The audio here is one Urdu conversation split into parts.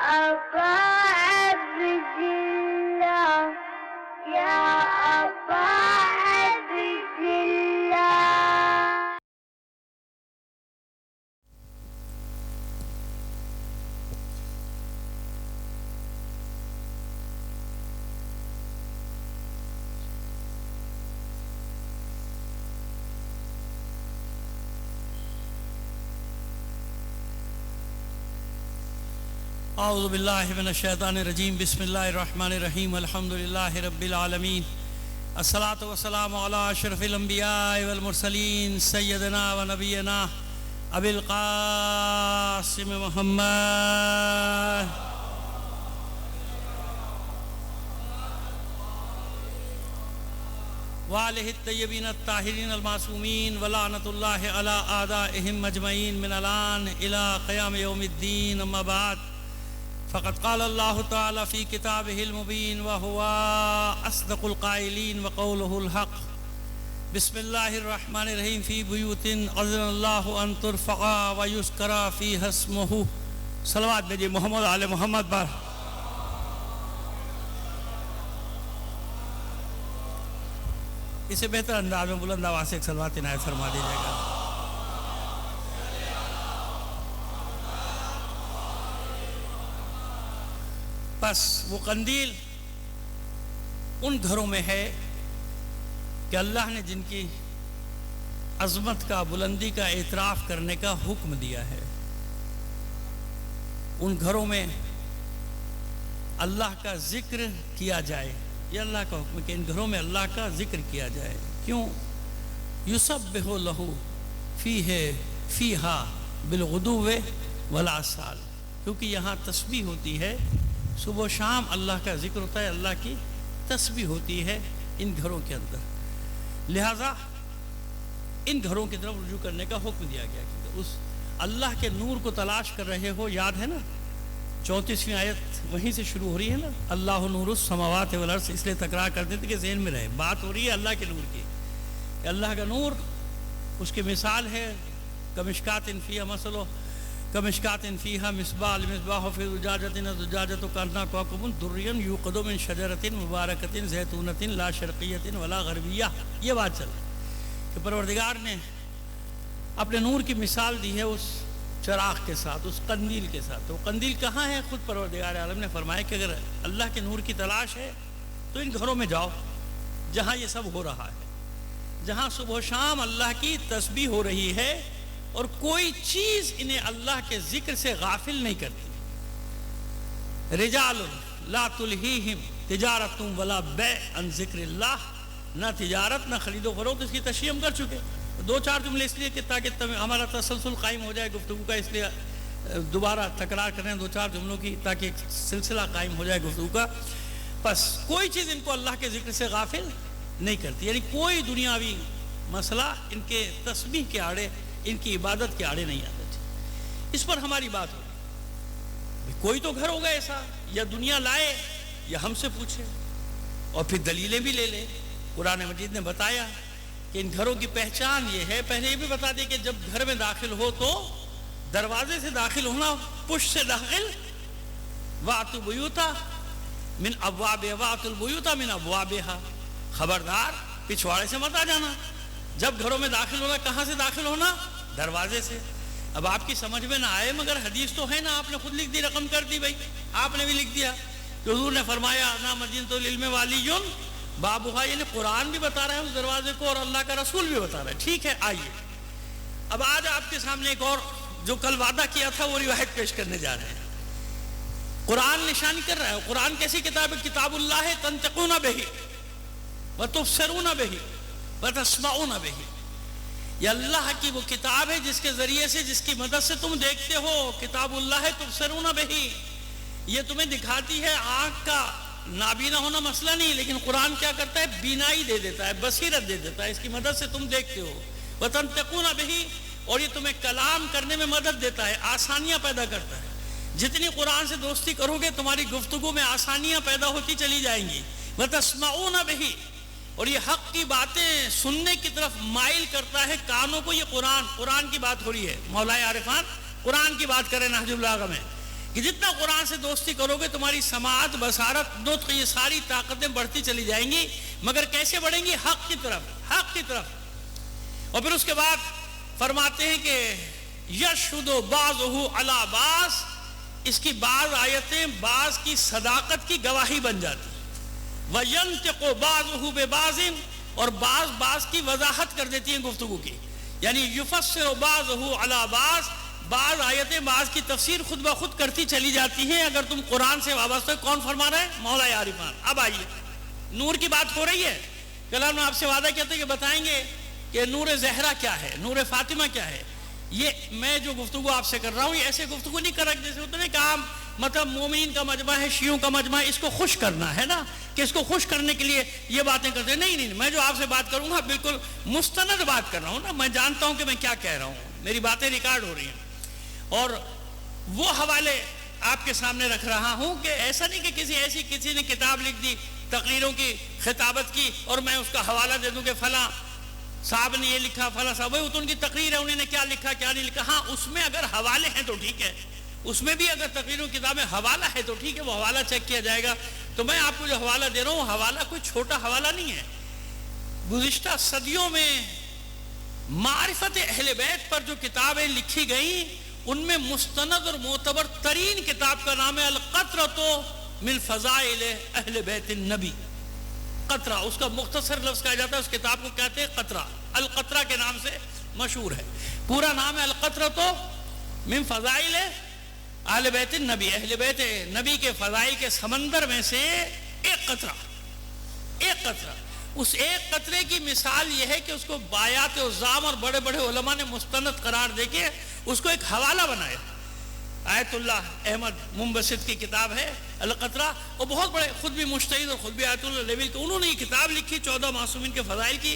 أبا عبد الله يا أبا عبد الله. اعوذ باللہ من الشیطان الرجیم بسم اللہ الرحمن الرحیم الحمدللہ رب العالمین الصلاۃ والسلام علی اشرف الانبیاء والمرسلین سیدنا و نبینا ابی القاسم محمد وآلہ الطیبین الطاہرین المعصومین ولعنۃ اللہ علی اعدائہم اجمعین من الان الی قیام یوم الدین. اما بعد فقد قال اللہ تعالی فی کتابہ المبین وہو اصدق القائلین وقولہ الحق. بسم اللہ الرحمن الرحیم فی بیوت اذن اللہ ان ترفع ویذکر فیہا اسمہ. صلوات بھیجئے محمد آل محمد پر. اسے بہتر انداز میں بلند آواز سے ایک صلوات عنایت فرما دیجیے گا. بس وہ قندیل ان گھروں میں ہے کہ اللہ نے جن کی عظمت کا بلندی کا اعتراف کرنے کا حکم دیا ہے. ان گھروں میں اللہ کا ذکر کیا جائے. یہ اللہ کا حکم ہے کہ ان گھروں میں اللہ کا ذکر کیا جائے. کیوں؟ یسبح لہ فیہا بالغدو والآصال. کیونکہ یہاں تسبیح ہوتی ہے، صبح و شام اللہ کا ذکر ہوتا ہے، اللہ کی تسبیح ہوتی ہے ان گھروں کے اندر. لہذا ان گھروں کی طرف رجوع کرنے کا حکم دیا گیا کہ اس اللہ کے نور کو تلاش کر رہے ہو. یاد ہے نا 34ویں آیت وہیں سے شروع ہو رہی ہے نا، اللہ نور السماوات والارض. اس لیے تکرار کرتے تھے کہ ذہن میں رہے. بات ہو رہی ہے اللہ کے نور کی. کہ اللہ کا نور اس کی مثال ہے کمشکات فیہا مثلہ کمشکات فیہا مصباح المصباح فی زجاجۃ الزجاجۃ کأنہا کوکب درری یوقد من شجرۃ مبارکۃ زیتونۃ لا شرقیۃ ولا غربیہ. یہ بات چل رہی کہ پروردگار نے اپنے نور کی مثال دی ہے اس چراغ کے ساتھ، اس قندیل کے ساتھ. تو قندیل کہاں ہے؟ خود پروردگار عالم نے فرمایا کہ اگر اللہ کے نور کی تلاش ہے تو ان گھروں میں جاؤ جہاں یہ سب ہو رہا ہے، جہاں صبح و شام اللہ کی تسبیح ہو رہی ہے اور کوئی چیز انہیں اللہ کے ذکر سے غافل نہیں کرتی. رجال لا تلہیہم تجارت ولا بیع عن ذکر اللہ. نہ تجارت نہ خرید و فروخت. اس کی تشریح ہم کر چکے. دو چار جملے اس لیے کہ تاکہ ہمارا تسلسل قائم ہو جائے گفتگو کا، اس لیے دوبارہ تکرار کریں دو چار جملوں کی تاکہ ایک سلسلہ قائم ہو جائے گفتگو کا. بس کوئی چیز ان کو اللہ کے ذکر سے غافل نہیں کرتی. یعنی کوئی دنیاوی مسئلہ ان کے تسبیح کے آڑے، ان کی عبادت کے آڑے نہیں آتا. اس پر ہماری بات ہو. کوئی تو گھر ہوگا ایسا، یا دنیا لائے یا ہم سے پوچھے اور پھر دلیلیں بھی لے لے. قرآن مجید نے بتایا کہ ان گھروں کی پہچان یہ ہے. پہلے یہ بھی بتا دیا کہ جب گھر میں داخل ہو تو دروازے سے داخل ہونا، پش سے داخل. وَأْتُوا الْبُيُوتَ مِنْ أَبْوَابِهَا وَأْتُوا الْبُيُوتَ مِنْ أَبْوَابِهَا. خبردار پچھواڑے سے مت آ جانا. جب گھروں میں داخل ہونا کہاں سے داخل ہونا؟ دروازے سے. اب آپ کی سمجھ میں نہ آئے مگر حدیث تو ہے نا، آپ نے خود لکھ دی، رقم کر دی بھائی، آپ نے بھی لکھ دیا کہ حضور نے فرمایا انا مدینۃ العلم والی بابوہا. یعنی قرآن بھی بتا رہا ہے اس دروازے کو اور اللہ کا رسول بھی بتا رہا ہے. ٹھیک ہے، آئیے اب آج آپ کے سامنے ایک اور جو کل وعدہ کیا تھا وہ روایت پیش کرنے جا رہے ہیں. قرآن نشانی کر رہا ہے. قرآن کیسی کتاب ہے؟ کتاب اللہ تنطقون بہ وتبصرون بہ وتسمعون بہ. یہ اللہ کی وہ کتاب ہے جس کے ذریعے سے، جس کی مدد سے تم دیکھتے ہو. کتاب اللہ تبصرون بہ. یہ تمہیں دکھاتی ہے. آنکھ کا نابینا ہونا مسئلہ نہیں، لیکن قرآن کیا کرتا ہے؟ بینائی دے دیتا ہے، بصیرت دے دیتا ہے. اس کی مدد سے تم دیکھتے ہو. وتنطقون بہ. اور یہ تمہیں کلام کرنے میں مدد دیتا ہے، آسانیاں پیدا کرتا ہے. جتنی قرآن سے دوستی کرو گے تمہاری گفتگو میں آسانیاں پیدا ہوتی چلی جائیں گی. وتسمعون بہ. اور یہ حق کی باتیں سننے کی طرف مائل کرتا ہے کانوں کو. یہ قرآن کی بات ہو رہی ہے. مولا عارفان قرآن کی بات کریں نہج البلاغہ میں کہ جتنا قرآن سے دوستی کرو گے تمہاری سماعت، بصارت، نطق، یہ ساری طاقتیں بڑھتی چلی جائیں گی، مگر کیسے بڑھیں گی؟ حق کی طرف، حق کی طرف۔ اور پھر اس کے بعد فرماتے ہیں کہ یشہد بعضہ علی بعض، اس کی بعض آیتیں بعض کی صداقت کی گواہی بن جاتی، وینطق بعضہ ببعض، اور بعض کی وضاحت کر دیتی ہیں گفتگو کی، یعنی یفسر بعضہ علی بعض آیتیں بعض کی تفسیر خود بخود کرتی چلی جاتی ہیں اگر تم قرآن سے وابستہ۔ کون فرما رہا ہے؟ مولا عارفان۔ اب آئیے، نور کی بات ہو رہی ہے، کل ہم نے آپ سے وعدہ کیا تھا کہ بتائیں گے کہ نور زہرا کیا ہے، نور فاطمہ کیا ہے۔ یہ میں جو گفتگو آپ سے کر رہا ہوں یہ ایسے گفتگو نہیں کر رہا جیسے ہوتا ہے کہ عام مطلب مومنین کا مجمع ہے، شیعوں کا مجمع ہے، اس کو خوش کرنا ہے نا، کہ اس کو خوش کرنے کے لیے یہ باتیں کرتے ہیں۔ نہیں، میں جو آپ سے بات کروں گا بالکل مستند بات کر رہا ہوں نا، میں جانتا ہوں کہ میں کیا کہہ رہا ہوں، میری باتیں ریکارڈ ہو رہی ہیں، اور وہ حوالے آپ کے سامنے رکھ رہا ہوں کہ ایسا نہیں کہ کسی نے کتاب لکھ دی تقریروں کی خطابت کی اور میں اس کا حوالہ دے دوں کہ فلاں صاحب نے یہ لکھا، فلاں صاحب، وہ تو ان کی تقریر ہے، انہوں نے کیا لکھا کیا نہیں لکھا۔ ہاں اس میں اگر حوالے ہیں تو ٹھیک ہے، اس میں بھی اگر تقریروں کی کتاب میں حوالہ ہے تو ٹھیک ہے، وہ حوالہ چیک کیا جائے گا۔ تو میں آپ کو جو حوالہ دے رہا ہوں حوالہ کوئی چھوٹا حوالہ نہیں ہے، گزشتہ صدیوں میں معرفت اہل بیت پر جو کتابیں لکھی گئیں ان میں مستند اور معتبر ترین کتاب کا نام ہے القطرۃ من فضائل اہل بیت النبی۔ قطرہ اس کا مختصر لفظ کہا جاتا ہے، اس کتاب کو کہتے ہیں قطرہ، القطرہ کے نام سے مشہور ہے، پورا نام ہے القطرۃ من فضائل اہل بیت النبی، اہل بیت نبی کے فضائل کے سمندر میں سے ایک قطرہ، ایک قطرہ۔ اس ایک قطرے کی مثال یہ ہے کہ اس کو بایات عظام اور بڑے بڑے علماء نے مستند قرار دے کے اس کو ایک حوالہ بنایا۔ آیت اللہ احمد منبسط کی کتاب ہے القطرہ، وہ بہت بڑے خود بھی مجتہد اور خود بھی آیت اللہ لیول کے، انہوں نے یہ کتاب لکھی 14 معصومین کے فضائل کی،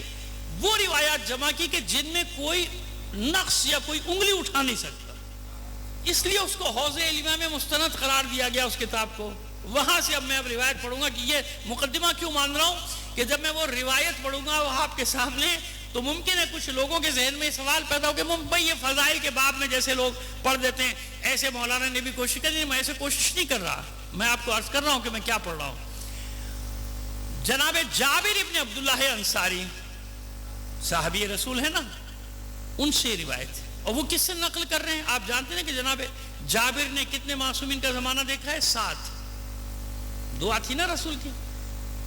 وہ روایات جمع کی کہ جن میں کوئی نقص یا کوئی انگلی اٹھا نہیں سکتا، اس لیے اس کو حوض علمیہ میں مستند قرار دیا گیا اس کتاب کو۔ وہاں سے اب میں روایت پڑھوں گا کہ یہ مقدمہ کیوں مان رہا ہوں کہ جب میں وہ روایت پڑھوں گا وہ آپ کے سامنے تو ممکن ہے کچھ لوگوں کے ذہن میں سوال پیدا ہو کہ بھائی یہ فضائل کے باب میں جیسے لوگ پڑھ دیتے ہیں ایسے مولانا نے بھی کوشش کی، میں ایسے کوشش نہیں کر رہا، میں آپ کو عرض کر رہا ہوں کہ میں کیا پڑھ رہا ہوں۔ جناب جابر ابن عبداللہ انصاری صحابی رسول ہے نا، ان سے روایت ہے، اور وہ کس سے نقل کر رہے ہیں؟ آپ جانتے ہیں کہ جناب جابر نے کتنے معصومین کا زمانہ دیکھا ہے؟ 7۔ دعا تھی نا رسول کی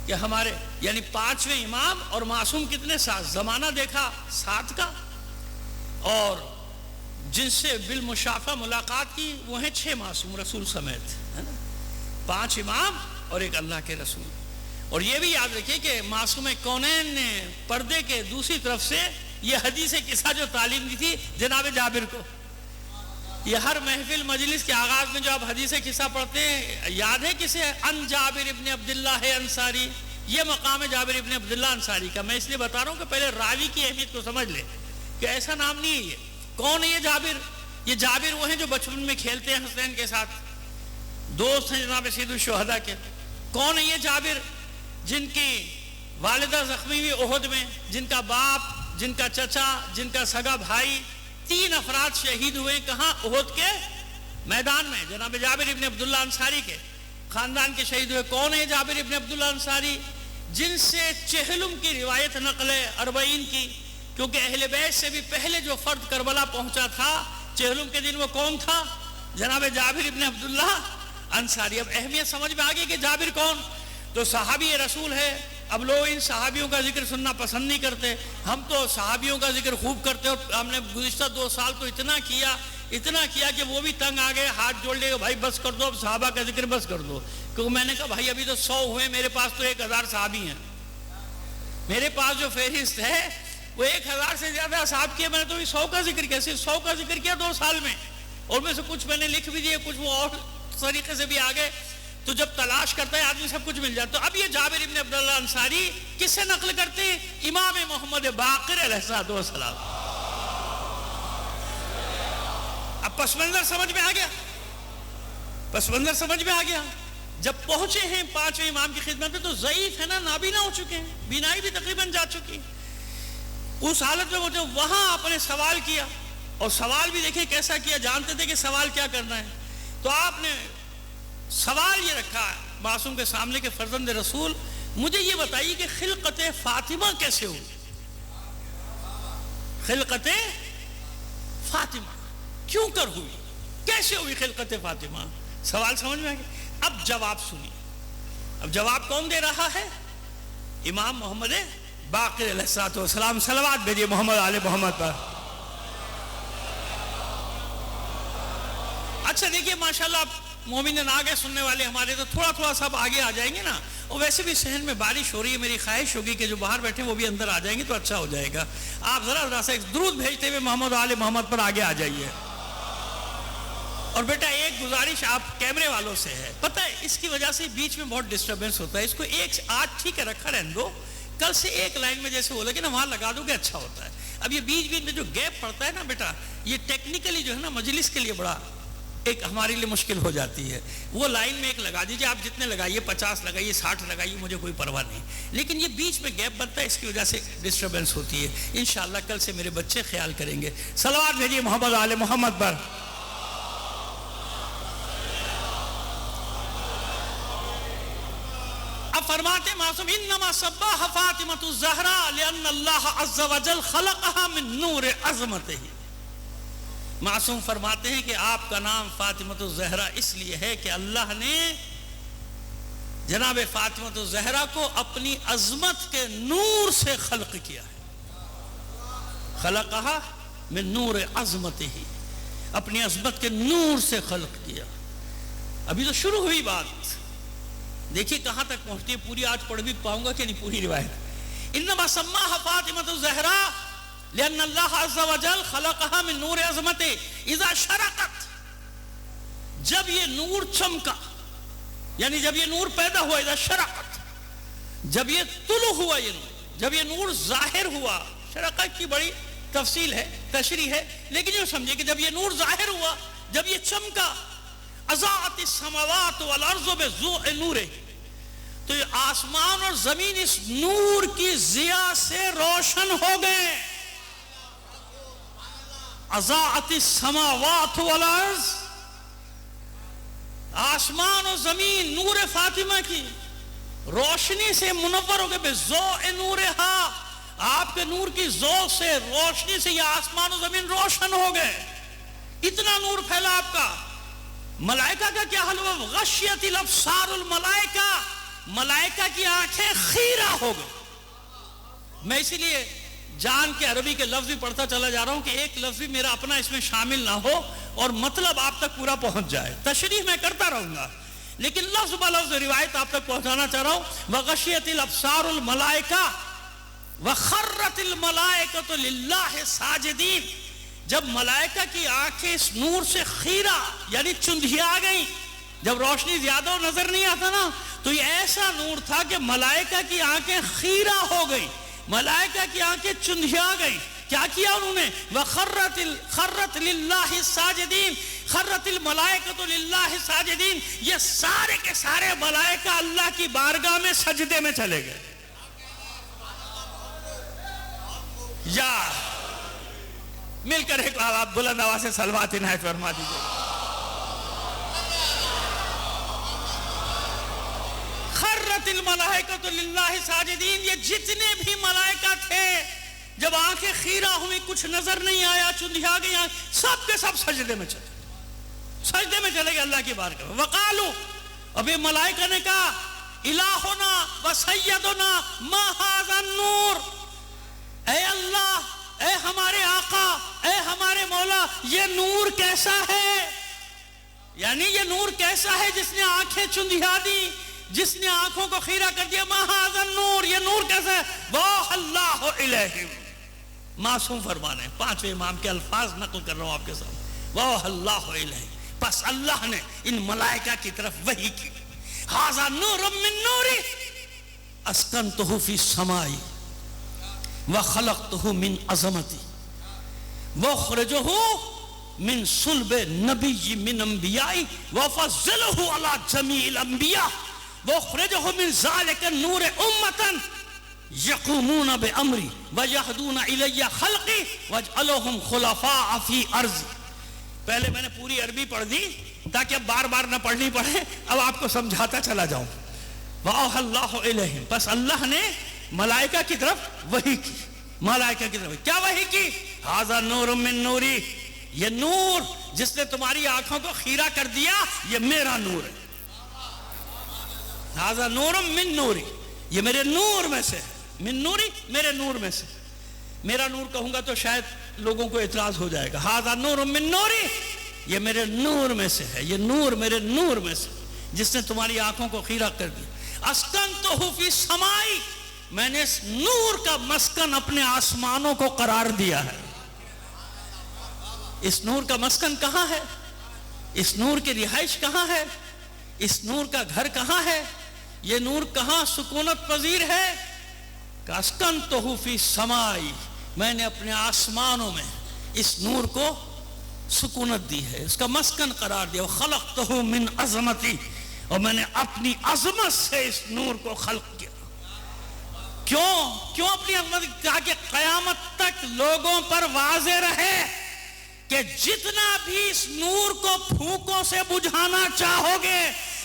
کہ ہمارے یعنی 5ویں امام اور معصوم کتنے؟ 7۔ زمانہ دیکھا 7 کا، اور جن سے بالمشافہ ملاقات کی وہ ہیں 6 معصوم رسول سمیت، ہے نا، 5 امام اور ایک اللہ کے رسول۔ اور یہ بھی یاد رکھیے کہ معصوم کونین نے پردے کے دوسری طرف سے یہ حدیث قصہ جو تعلیم دی تھی جناب جابر کو، یہ ہر محفل مجلس کے آغاز میں جو آپ حدیث قصہ پڑھتے ہیں یاد ہے کسے؟ ان جابر ابن عبداللہ انصاری، یہ مقام ہے جابر ابن عبداللہ انصاری کا۔ میں اس لیے بتا رہا ہوں کہ پہلے راوی کی اہمیت کو سمجھ لے کہ ایسا نام نہیں ہے یہ۔ کون ہے یہ جابر؟ یہ جابر وہ ہیں جو بچپن میں کھیلتے ہیں حسین کے ساتھ، دوست ہیں جناب سید الشہداء کے۔ کون ہے یہ جابر؟ جن کی والدہ زخمی ہوئی احد میں، جن کا باپ، جن کا چچا، جن کا سگا بھائی، 3 افراد شہید ہوئے، کہاں؟ احد کے میدان میں، جناب جابر ابن عبداللہ انصاری کے خاندان کے شہید ہوئے۔ کون ہے جابر ابن عبداللہ انصاری؟ جن سے چہلم کی روایت نقل ہے 40 کی، کیونکہ اہل بیت سے بھی پہلے جو فرد کربلا پہنچا تھا چہلم کے دن وہ کون تھا؟ جناب جابر ابن عبداللہ انصاری۔ اب اہمیت سمجھ میں آگئی کہ جابر کون؟ تو صحابی رسول ہے۔ اب لوگ ان صحابیوں کا ذکر سننا پسند نہیں کرتے، ہم تو صحابیوں کا ذکر خوب کرتے، اور ہم نے گزشتہ 2 سال تو اتنا کیا کہ وہ بھی تنگ آ گئے، ہاتھ جوڑ لے بھائی بس کر دو، اب صحابہ کا ذکر بس کر دو، کیونکہ میں نے کہا بھائی ابھی تو 100 ہوئے، میرے پاس تو 1000 صحابی ہیں، میرے پاس جو فہرست ہے وہ 1000 سے زیادہ صحاب کیا، میں نے تو 100 کا ذکر کیا، صرف 100 کا ذکر کیا 2 سال میں، اور میں سے کچھ میں نے لکھ بھی دیے، کچھ وہ اور طریقے سے بھی آگئے۔ تو جب تلاش کرتا ہے آدمی سب کچھ مل جاتا۔ اب یہ جابر ابن عبداللہ انصاری کس سے نقل کرتے ہیں؟ امام محمد باقر علیہ السلام۔ اب پس منظر سمجھ میں آ گیا، پس منظر سمجھ میں آ گیا۔ جب پہنچے ہیں 5ویں امام کی خدمت میں تو ضعیف ہے نا، نابینا ہو چکے ہیں، بینائی بھی تقریباً جا چکی، اس حالت میں وہ وہاں آپ نے سوال کیا، اور سوال بھی دیکھیں کیسا کیا، جانتے تھے کہ سوال کیا کرنا ہے۔ تو آپ نے سوال یہ رکھا معصوم کے سامنے کہ فرزند رسول مجھے یہ بتائیے کہ خلقت فاطمہ کیسے ہوئی؟ خلقت فاطمہ کیوں کر ہوئی؟ کیسے ہوئی خلقت فاطمہ؟ سوال سمجھ میں آ گیا؟ اب جواب سنیے. اب جواب کون دے رہا ہے؟ امام محمد باقر علیہ السلام. صلوات بھیجیے محمد آل محمد پر. اچھا دیکھیے ماشاءاللہ مومنین آگے سننے والے ہمارے تو تھوڑا سا آگے آ جائیں گے نا. اور ویسے بھی صحن میں بارش ہو رہی ہے, میری خواہش ہوگی کہ جو باہر بیٹھے ہیں وہ بھی اندر آ جائیں گے تو اچھا ہو جائے گا. آپ ذرا سا ایک درود بھیجتے ہوئے محمد آل محمد پر آگے آ جائیے. اور بیٹا ایک گزارش آپ کیمرے والوں سے ہے, پتہ ہے اس کی وجہ سے بیچ میں بہت ڈسٹربنس ہوتا ہے. اس کو ایک آج ٹھیک ہے رکھا رہنے دو, کل سے ایک لائن میں جیسے بولا کہ نا وہاں لگا دو کہ اچھا ہوتا ہے. اب یہ بیچ میں جو گیپ پڑتا ہے نا بیٹا, یہ ٹیکنیکلی جو ہے نا مجلس کے لیے بڑا ایک ہمارے لیے مشکل ہو جاتی ہے. وہ لائن میں ایک لگا دیجئے, آپ جتنے لگائیے 50 لگائیے 60 لگائیے, مجھے کوئی پرواہ نہیں, لیکن یہ بیچ میں گیپ بنتا ہے, اس کی وجہ سے ڈسٹربنس ہوتی ہے. انشاءاللہ کل سے میرے بچے خیال کریں گے. صلوات بھیجیے محمد آل محمد پر. اب فرماتے معصوم انما صباح فاطمۃ الزہراء لان اللہ عز وجل خلقها من نور عظمتہ. معصوم فرماتے ہیں کہ آپ کا نام فاطمۃ الزہراء اس لیے ہے کہ اللہ نے جناب فاطمۃ الزہراء کو اپنی عظمت کے نور سے خلق کیا ہے. خلقها من نور عظمتہ, اپنی عظمت کے نور سے خلق کیا. ابھی تو شروع ہوئی بات, دیکھیے کہاں تک پہنچتی ہے. پوری آج پڑھ بھی پاؤں گا کہ نہیں پوری روایت. انما سماها فاطمۃ الزہراء لأن اللہ عز وجل خلقها من نور عظمتہ اذا شرقت, جب یہ نور چمکا, یعنی جب یہ نور پیدا ہوا, اذا شرقت, جب یہ طلوع ہوا, یہ نور جب یہ نور ظاہر ہوا. شرقت کی بڑی تفصیل ہے, تشریح ہے, لیکن یہ سمجھے کہ جب یہ نور ظاہر ہوا, جب یہ چمکا, اضاءت السماوات والارض بضوء نورہ, تو یہ آسمان اور زمین اس نور کی ضیاء سے روشن ہو گئے. اضاءت السماوات والارض, آسمان اور زمین نور فاطمہ کی روشنی سے منور ہو گئے. بضوء نورہا, آپ کے نور کی ضوء سے, روشنی سے یہ آسمان اور زمین روشن ہو گئے. اتنا نور پھیلا آپ کا. ملائکہ کا کیا حال ہوا؟ غشیت الابصار الملائکہ, ملائکہ کی آنکھیں خیرہ ہو گئی. میں اسی لیے جان کے عربی کے لفظ بھی پڑھتا چلا جا رہا ہوں کہ ایک لفظ بھی میرا اپنا اس میں شامل نہ ہو اور مطلب آپ تک پورا پہنچ جائے. تشریح میں کرتا رہوں گا لیکن لفظ بلفظ روایت آپ تک پہنچانا چاہ رہا ہوں. وغشیت الابصار الملائکہ وخرت الملائکۃ للہ ساجدین, جب ملائکہ کی آنکھیں اس نور سے خیرہ یعنی چندھیا گئیں, جب روشنی زیادہ نظر نہیں آتا نا تو یہ ایسا نور تھا کہ ملائکہ کی آنکھیں خیرہ ہو گئی, ملائکہ کی آنکھیں چندھیا گئی. کیا کیا انہوں نے؟ خرت للہ ساجدین, خرت الملائکۃ للہ ساجدین, یہ سارے کے سارے ملائکہ اللہ کی بارگاہ میں سجدے میں چلے گئے. یا مل کر ایک آپ بلند آواز سے صلوات عنایت فرما دیجیے. خرت الملائکۃ للہ ساجدین, یہ جتنے بھی ملائکہ تھے جب آنکھیں خیرہ ہوئی, کچھ نظر نہیں آیا, چندھیا گئی, سب کے سب سجدے میں چلے, سجدے میں چلے گئے اللہ کی بارگاہ میں. وقالو, ابھی ملائکہ نے کہا الہنا و سیدنا ما ھذا النور, اے اللہ, اے ہمارے آقا, اے ہمارے مولا, یہ نور کیسا ہے؟ یعنی یہ نور کیسا ہے جس نے آنکھیں چندھیا دی, جس نے آنکھوں کو خیرہ کر دیا. ما ھذا النور, یہ نور کیسا ہے؟ واہ اللہ الیہم. معصوم فرمان ہے, پانچویں امام کے الفاظ نقل کر رہا ہوں آپ کے سامنے. واہ اللہ الیہم, پس اللہ نے ان ملائکہ کی طرف وحی کی. ھذا نور من نوری اسکنتہ فی السماء وخلقتہ من عظمتی واخرجہ من صلب نبی من انبیائی وفضلہ علی جمیع الانبیاء واخرجہ من ذالک النور امتا یقومون بامری ویہدون الی خلقی واجعلہم خلفاء فی ارض. پہلے میں نے پوری عربی پڑھ دی, تاکہ اب بار بار نہ پڑھنی پڑے، اب آپ کو سمجھاتا چلا جاؤں. وَأَوْحَى اللَّهُ إِلَيْهِمْ، بس اللہ نے ملائکہ کی طرف وحی کی. ملائکہ کی طرف کیا وحی کی؟ هَذَا نُورٌ مِّن نُورِي، یہ نور جس نے تمہاری آنکھوں کو خیرہ کر دیا یہ میرا نور ہے. هَذَا نُورٌ مِّن نُورِي، یہ میرے نور میں سے ہے. من نوری، میرے نور میں سے. میرا نور کہوں گا تو شاید لوگوں کو اعتراض ہو جائے گا. ہاذا نور من نوری، یہ میرے نور میں سے ہے، یہ نور میرے نور میں سے جس نے تمہاری آنکھوں کو خیرہ کر دیا. اسکنتہ فی السماء، میں نے اس نور کا مسکن اپنے آسمانوں کو قرار دیا ہے. اس نور کا مسکن کہاں ہے؟ اس نور کی رہائش کہاں ہے؟ اس نور کا گھر کہاں ہے؟ یہ نور کہاں سکونت پذیر ہے؟ اسکنتہ فی السماء، میں نے اپنے آسمانوں میں اس نور کو سکونت دی ہے، اس کا مسکن قرار دیا. خلقتہ من عظمتی، اور میں نے اپنی عظمت سے اس نور کو خلق کیا. کیوں اپنی عظمت؟ تاکہ قیامت تک لوگوں پر واضح رہے کہ جتنا بھی اس نور کو پھونکوں سے بجھانا چاہو گے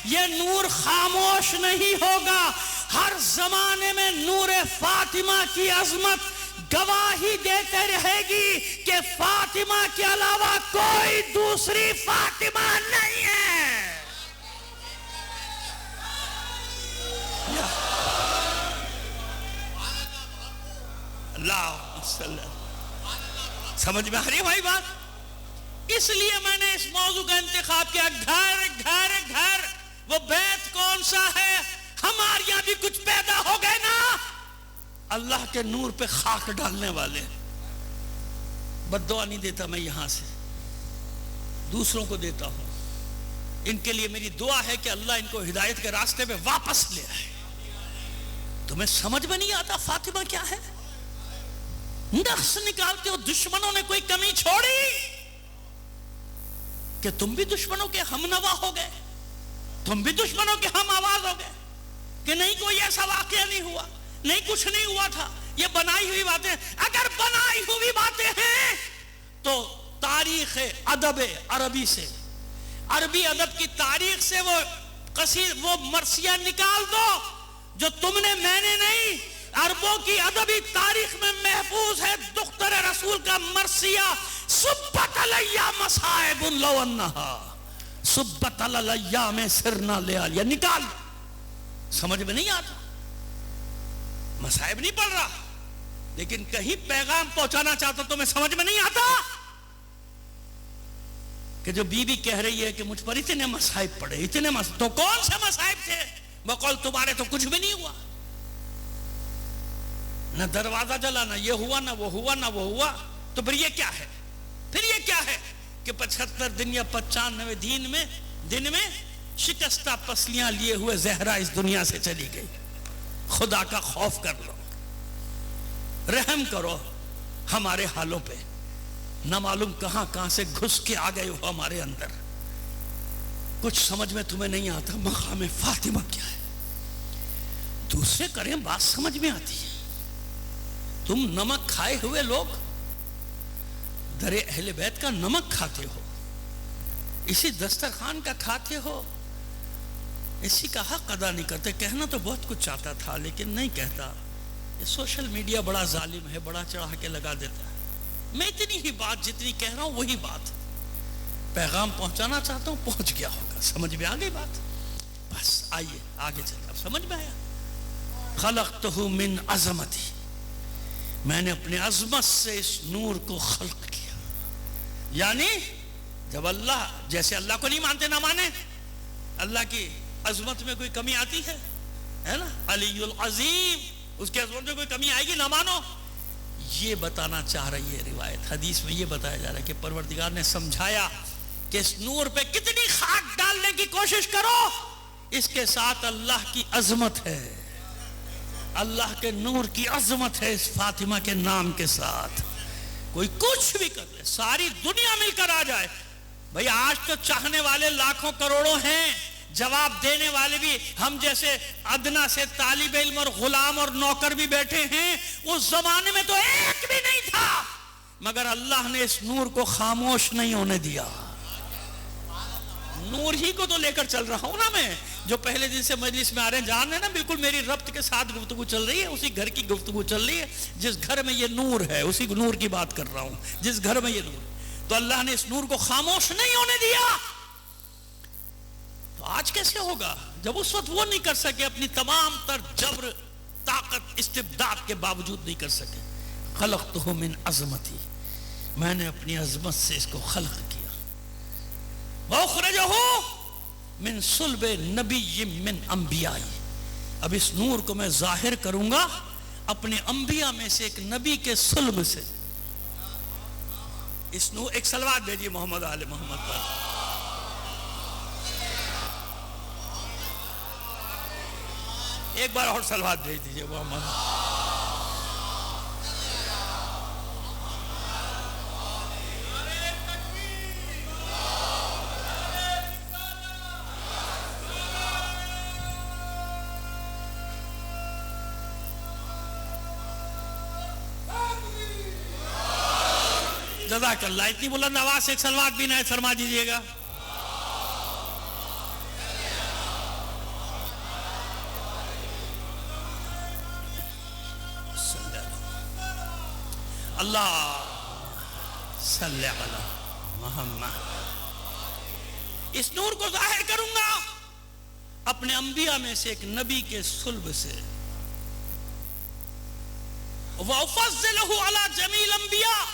یہ نور خاموش نہیں ہوگا. ہر زمانے میں نور فاطمہ کی عظمت گواہی دیتے رہے گی کہ فاطمہ کے علاوہ کوئی دوسری فاطمہ نہیں ہے. اللہ سمجھ میں آ رہی ہے بھائی بات؟ اس لیے میں نے اس موضوع کا انتخاب کیا. گھر گھر گھر، وہ بیت کون سا ہے؟ ہمارے یہاں بھی کچھ پیدا ہو گئے نا اللہ کے نور پہ خاک ڈالنے والے. بد دعا نہیں دیتا میں یہاں سے، دوسروں کو دیتا ہوں. ان کے لیے میری دعا ہے کہ اللہ ان کو ہدایت کے راستے پہ واپس لے آئے. تمہیں سمجھ میں نہیں آتا فاطمہ کیا ہے؟ نقص نکالتے ہو. دشمنوں نے کوئی کمی چھوڑی کہ تم بھی دشمنوں کے ہم نوا ہو گئے، تم بھی دشمنوں کے ہم آواز ہو گئے کہ نہیں کوئی ایسا واقعہ نہیں ہوا، نہیں کچھ نہیں ہوا تھا، یہ بنائی ہوئی باتیں. اگر بنائی ہوئی باتیں ہیں تو تاریخ ادب عربی سے، عربی ادب کی تاریخ سے وہ مرثیہ نکال دو جو تم نے، میں نے نہیں. عربوں کی ادبی تاریخ میں محفوظ ہے دختر رسول کا مرثیہ، سبت علیہ مصائب لو انہا سبت علیہ میں سرنا لیا. نکال. سمجھ میں نہیں آتا، مصائب نہیں پڑھ رہا لیکن کہیں پیغام پہنچانا چاہتا تو میں سمجھ میں نہیں آتا کہ جو بی بی کہہ رہی ہے کہ مجھ پر اتنے مصائب پڑے، اتنے تو کون سے مصائب تھے؟ بقول تمہارے تو کچھ بھی نہیں ہوا، نہ دروازہ جلا، نہ یہ ہوا، نہ وہ ہوا، نہ وہ ہوا. تو پھر یہ کیا ہے؟ پھر یہ کیا ہے کہ 75 دن یا 95 دن میں شکستہ پسلیاں لیے ہوئے زہرا اس دنیا سے چلی گئی. خدا کا خوف کر لو، رحم کرو ہمارے حالوں پہ. نہ معلوم کہاں سے گھس کے آ گئے ہو ہمارے اندر. کچھ سمجھ میں تمہیں نہیں آتا مقام فاطمہ کیا ہے. دوسرے کریں بات سمجھ میں آتی ہے. تم نمک کھائے ہوئے لوگ در اہل بیت کا نمک کھاتے ہو، اسی دسترخوان کا کھاتے ہو، اسی کا حق ادا نہیں کرتے. کہنا تو بہت کچھ چاہتا تھا لیکن نہیں کہتا. یہ سوشل میڈیا بڑا ظالم ہے، بڑا چڑھا کے لگا دیتا ہے. میں اتنی ہی بات جتنی کہہ رہا ہوں وہی بات پیغام پہنچانا چاہتا ہوں، پہنچ گیا ہوگا. سمجھ میں آ گئی بات؟ بس آئیے آگے چلیں. اب سمجھ میں آیا؟ خلقتہ من عظمتی، میں نے اپنے عظمت سے اس نور کو خلق کیا. یعنی جب اللہ، جیسے اللہ کو نہیں مانتے نہ مانے، اللہ کی عظمت میں کوئی کمی آتی ہے نا؟ علی العظیم، اس کی عظمت میں کوئی کمی آئے گی نہ مانو. یہ بتانا چاہ رہی ہے روایت، حدیث میں یہ بتایا جا رہا ہے کہ پروردگار نے سمجھایا کہ اس نور پہ کتنی خاک ڈالنے کی کوشش کرو، اس کے ساتھ اللہ کی عظمت ہے، اللہ کے نور کی عظمت ہے اس فاطمہ کے نام کے ساتھ. کوئی کچھ بھی کر لے، ساری دنیا مل کر آ جائے. بھئی آج تو چاہنے والے لاکھوں کروڑوں ہیں، جواب دینے والے بھی ہم جیسے ادنا سے طالب علم اور غلام اور نوکر بھی بیٹھے ہیں. اس زمانے میں تو ایک بھی نہیں تھا، مگر اللہ نے اس نور کو خاموش نہیں ہونے دیا. نور ہی کو تو لے کر چل رہا ہوں نا میں. جو پہلے دن سے مجلس میں آ رہے ہیں جان رہے ہیں نا بالکل میری ربط کے ساتھ گفتگو چل رہی ہے, اسی گھر کی گفتگو چل رہی ہے جس گھر میں یہ نور ہے, اسی نور کی بات کر رہا ہوں جس گھر میں یہ نور. تو اللہ نے اس نور کو خاموش نہیں ہونے دیا. تو آج کیسے ہوگا جب اس وقت وہ نہیں کر سکے, اپنی تمام تر جبر طاقت استبداد کے باوجود نہیں کر سکے. خلقتہ من عظمتی, میں نے اپنی عظمت سے اس کو خلق کیا. وَأُخْرَجَهُ مِن صُلْبِ نَبِيٍّ مِّنْ أَنْبِيَائِ, اب اس نور کو میں ظاہر کروں گا اپنے انبیاء میں سے ایک نبی کے صلب سے. اس نور, ایک صلوات بھیجیے محمد آل محمد پر. ایک بار اور صلوات بھیج دیجیے محمد. جزاک اللہ. اتنی بلند آواز سے ایک صلوات بھی نہ فرما دیجیے گا. اللہ صلی علی محمد. اس نور کو ظاہر کروں گا اپنے انبیاء میں سے ایک نبی کے صلب سے. وَأُفَضِّلُهُ عَلَى جَمِيعِ الْأَنْبِيَاءِ,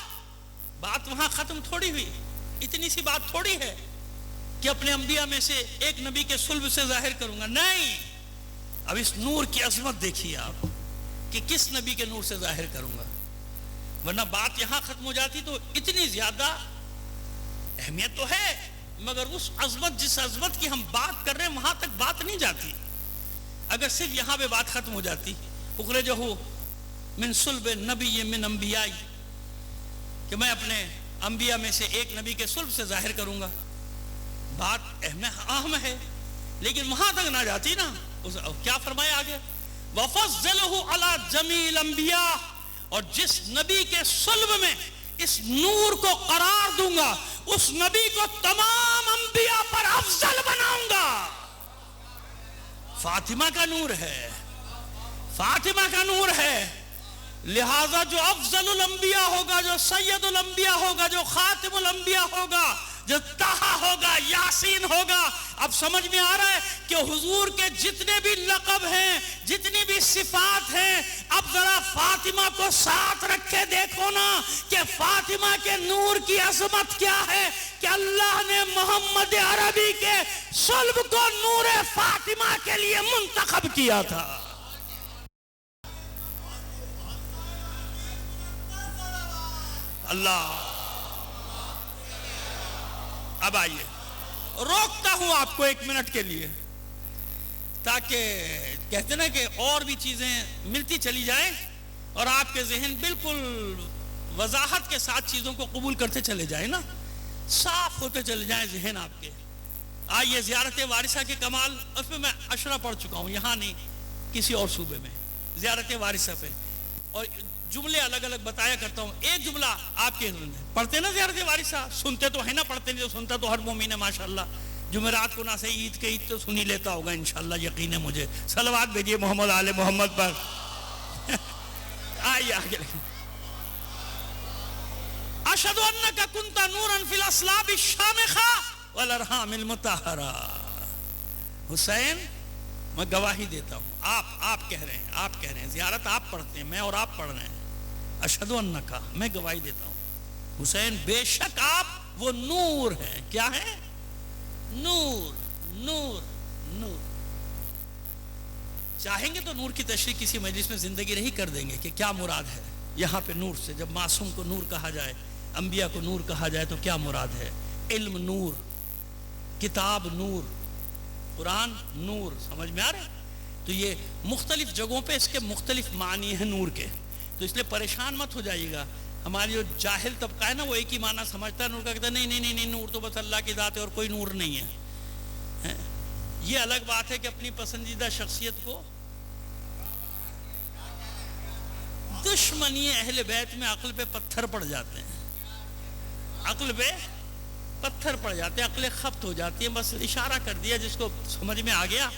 بات وہاں ختم تھوڑی ہوئی. اتنی سی بات تھوڑی ہے کہ اپنے انبیاء میں سے ایک نبی کے صلب سے ظاہر کروں گا. نہیں, اب اس نور کی عظمت دیکھیے آپ کہ کس نبی کے نور سے ظاہر کروں گا. ورنہ بات یہاں ختم ہو جاتی تو اتنی زیادہ اہمیت تو ہے, مگر اس عظمت, جس عظمت کی ہم بات کر رہے ہیں وہاں تک بات نہیں جاتی. اگر صرف یہاں پہ بات ختم ہو جاتی, اخرجہ من صلب نبی من انبیائی, کہ میں اپنے انبیاء میں سے ایک نبی کے صلب سے ظاہر کروں گا, بات اہم ہے لیکن وہاں تک نہ جاتی نا. کیا فرمایا آگے؟ وَفَضَّلُهُ عَلَى جَمِيعِ الْأَنْبِيَاءِ, اور جس نبی کے صلب میں اس نور کو قرار دوں گا اس نبی کو تمام انبیاء پر افضل بناؤں گا. فاطمہ کا نور ہے, فاطمہ کا نور ہے, لہذا جو افضل الانبیاء ہوگا, جو سید الانبیاء ہوگا, جو خاتم الانبیاء ہوگا, جو طٰہٰ ہوگا, یاسین ہوگا. اب سمجھ میں آ رہا ہے کہ حضور کے جتنے بھی لقب ہیں, جتنی بھی صفات ہیں, اب ذرا فاطمہ کو ساتھ رکھے دیکھو نا کہ فاطمہ کے نور کی عظمت کیا ہے کہ اللہ نے محمد عربی کے صلب کو نور فاطمہ کے لیے منتخب کیا تھا. اللہ. اب آئیے, روکتا ہوں آپ کو ایک منٹ کے لیے تاکہ کہتے نا کہ اور بھی چیزیں ملتی چلی جائیں اور آپ کے ذہن بالکل وضاحت کے ساتھ چیزوں کو قبول کرتے چلے جائیں نا, صاف ہوتے چلے جائیں ذہن آپ کے. آئیے زیارت وارثہ کے کمال, اس میں میں اشرا پڑھ چکا ہوں, یہاں نہیں کسی اور صوبے میں, زیارت وارثہ پہ, اور جملے الگ الگ بتایا کرتا ہوں. ایک جملہ آپ کے پڑھتے نا زیارت وارثہ, سنتے تو ہے نا, پڑھتے نہیں تو سنتا تو ہر مومن ہے ماشاءاللہ. جمعرات کو نہ سے عید کے عید تو سنی لیتا ہوگا انشاءاللہ, یقین ہے مجھے. صلوات بھیجیے محمد آل محمد پر. آئیے آگے. اشہد انک کنت نورا فی الاصلاب الشامخہ والارحام المطہرہ. حسین میں گواہی دیتا ہوں, آپ کہہ رہے ہیں, آپ کہہ رہے ہیں, زیارت آپ پڑھتے ہیں, میں اور آپ پڑھ رہے ہیں. اشہد انک, میں گواہی دیتا ہوں حسین بے شک آپ وہ نور ہیں. کیا ہے؟ نور, نور, نور. چاہیں گے تو نور کی تشریح کسی مجلس میں زندگی رہی کر دیں گے کہ کیا مراد ہے یہاں پہ نور سے. جب معصوم کو نور کہا جائے, انبیاء کو نور کہا جائے تو کیا مراد ہے؟ علم نور, کتاب نور, قرآن نور. سمجھ میں آ رہا ہے؟ تو یہ مختلف جگہوں پہ اس کے مختلف معنی ہیں نور کے, تو اس لیے پریشان مت ہو جائیے گا. ہماری جو جاہل طبقہ ہے نا وہ ایک ہی معنی سمجھتا ہے نور کا, کہتا ہے نہیں نہیں نہیں, نور تو بس اللہ کی ذات ہے اور کوئی نور نہیں ہے. یہ الگ بات ہے کہ اپنی پسندیدہ شخصیت کو دشمنی اہل بیت میں عقل پہ پتھر پڑ جاتے ہیں, عقل پہ پتھر پڑ جاتے ہیں، عقلیں خبت ہو جاتی ہیں. بس اشارہ کر دیا، جس کو سمجھ میں آ گیا،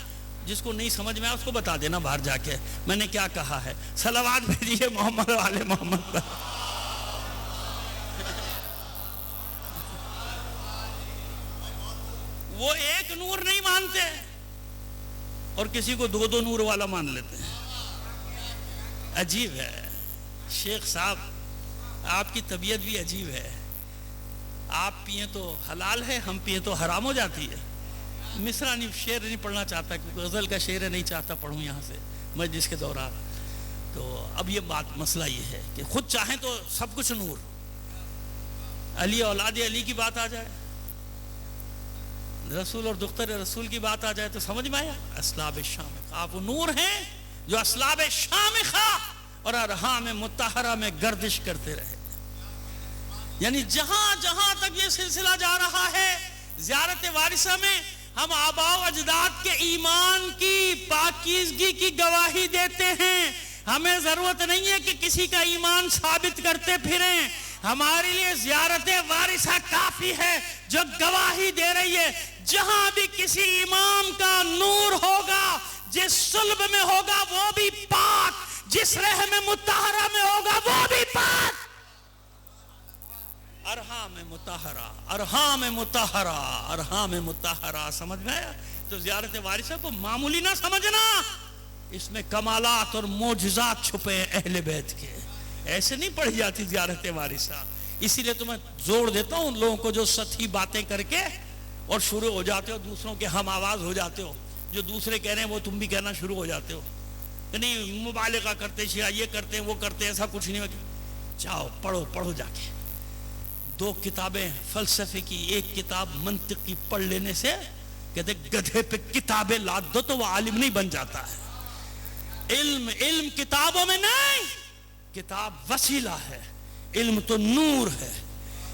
جس کو نہیں سمجھ میں آیا اس کو بتا دینا باہر جا کے میں نے کیا کہا ہے. صلوات بھیجیے محمد والے محمد پر. وہ ایک نور نہیں مانتے اور کسی کو دو دو نور والا مان لیتے ہیں. عجیب ہے شیخ صاحب، آپ کی طبیعت بھی عجیب ہے. آپ پئیں تو حلال ہے، ہم پئیں تو حرام ہو جاتی ہے. مصرع شعر نہیں پڑھنا چاہتا کیونکہ غزل کا شعر نہیں چاہتا پڑھوں یہاں سے مجلس کے دوران. تو اب یہ بات مسئلہ یہ ہے کہ خود چاہیں تو سب کچھ نور، علی اولاد علی کی بات آ جائے، رسول اور دختر رسول کی بات آ جائے تو سمجھ میں آیا. اسلاب شامخہ، آپ وہ نور ہیں جو اسلاب شامخہ اور ارحام مطہرہ میں گردش کرتے رہے. یعنی جہاں جہاں تک یہ سلسلہ جا رہا ہے، زیارت وارثہ میں ہم آباء و اجداد کے ایمان کی پاکیزگی کی گواہی دیتے ہیں. ہمیں ضرورت نہیں ہے کہ کسی کا ایمان ثابت کرتے پھریں. ہمارے لیے زیارت وارثہ کافی ہے جو گواہی دے رہی ہے جہاں بھی کسی امام کا نور ہوگا، جس صلب میں ہوگا وہ بھی پاک، جس رحم مطہرہ میں ہوگا وہ بھی پاک. ارحام مطہرہ، ارحام مطہرہ، ارحام مطہرہ. سمجھ میں آیا؟ تو زیارت وارثہ کو معمولی نہ سمجھنا، اس میں کمالات اور معجزات چھپے ہیں اہل بیت کے. ایسے نہیں پڑھی جاتی زیارت وارثہ. اسی لیے تو میں زور دیتا ہوں ان لوگوں کو جو سطحی باتیں کر کے اور شروع ہو جاتے ہو، دوسروں کے ہم آواز ہو جاتے ہو، جو دوسرے کہہ رہے ہیں وہ تم بھی کہنا شروع ہو جاتے ہو. نہیں مبالغہ کرتے شیعہ یہ کرتے ہیں وہ کرتے ہیں، ایسا کچھ نہیں ہوتا. جاؤ پڑھو جا کے. 2 کتابیں فلسفے کی، 1 کتاب منطق کی پڑھ لینے سے کہتے گدھے پہ کتابیں لاد دو تو وہ عالم نہیں بن جاتا ہے. علم کتابوں میں نہیں، کتاب وسیلہ ہے، علم تو نور ہے.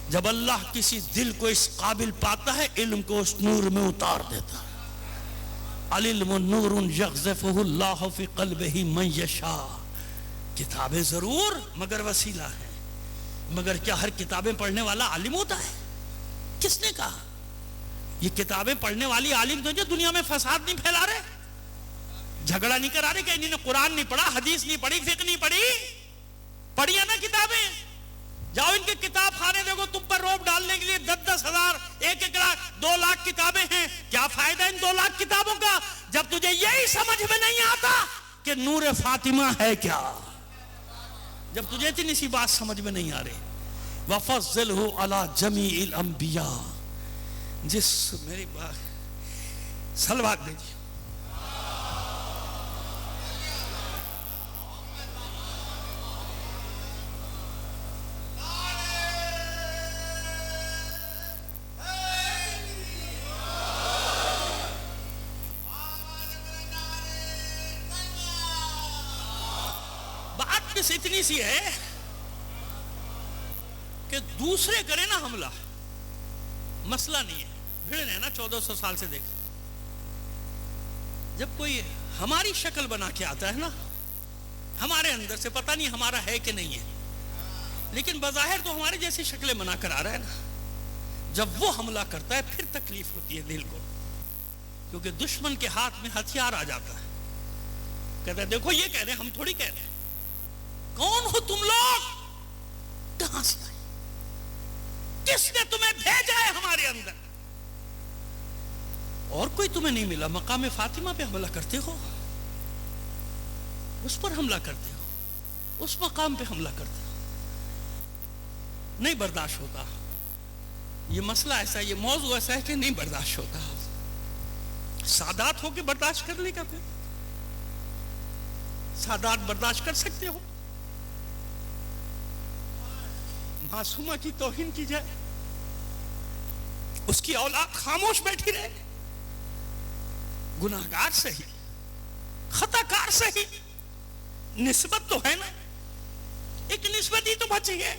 جب اللہ کسی دل کو اس قابل پاتا ہے علم کو اس نور میں اتار دیتا ہے. العلم نور یقذفہ اللہ فی قلبہ من یشاء. کتابیں ضرور مگر وسیلہ ہے. مگر کیا ہر کتابیں پڑھنے والا عالم ہوتا ہے؟ کس نے کہا؟ یہ کتابیں پڑھنے والی عالم تو جو دنیا میں فساد نہیں پھیلا رہے، جھگڑا نہیں کرا رہے کہ انہوں نے قرآن نہیں پڑھا، حدیث نہیں پڑھی، فقہ نہیں پڑھی. پڑھیا نا کتابیں. جاؤ ان کے کتاب خانے دیکھو، تم پر روب ڈالنے کے لیے 10-10 ہزار، 1-1 لاکھ، 2 لاکھ کتابیں ہیں. کیا فائدہ ان 2 لاکھ کتابوں کا جب تجھے یہی سمجھ میں نہیں آتا کہ نور فاطمہ ہے کیا؟ جب تجھے اتنی سی بات سمجھ میں نہیں آ رہی. وَفَضِّلْهُ عَلَى جَمِيعِ الْأَنْبِيَاءِ. جس میری بات صلوات دیجیے. بات بس اتنی سی ہے کہ دوسرے کرے نا حملہ، مسئلہ نہیں ہے. بھیڑ ہے نا 1400 سال سے. دیکھ جب کوئی ہماری شکل بنا کے آتا ہے نا، ہمارے اندر سے پتہ نہیں ہمارا ہے کہ نہیں ہے، لیکن بظاہر تو ہماری جیسی شکلیں بنا کر آ رہا ہے نا. جب وہ حملہ کرتا ہے پھر تکلیف ہوتی ہے دل کو، کیونکہ دشمن کے ہاتھ میں ہتھیار آ جاتا ہے. کہتا ہے دیکھو یہ کہہ رہے ہیں، ہم تھوڑی کہہ رہے ہیں. کون ہو تم لوگ؟ کہاں سے آئے؟ کس نے تمہیں بھیجا ہے ہمارے اندر؟ اور کوئی تمہیں نہیں ملا. مقام فاطمہ پہ حملہ کرتے ہو، اس پر حملہ کرتے ہو، اس مقام پہ حملہ کرتے ہو. نہیں برداشت ہوتا. یہ مسئلہ ایسا، یہ موضوع ایسا ہے کہ نہیں برداشت ہوتا. سادات ہو کے برداشت کرنے کا، پھر سادات برداشت کر سکتے ہو. معصومہ کی توہین کی جائے، اس کی اولاد خاموش بیٹھی رہے. گناہگار صحیح، خطا کار صحیح، نسبت تو ہے نا، ایک نسبت ہی تو بچی ہے.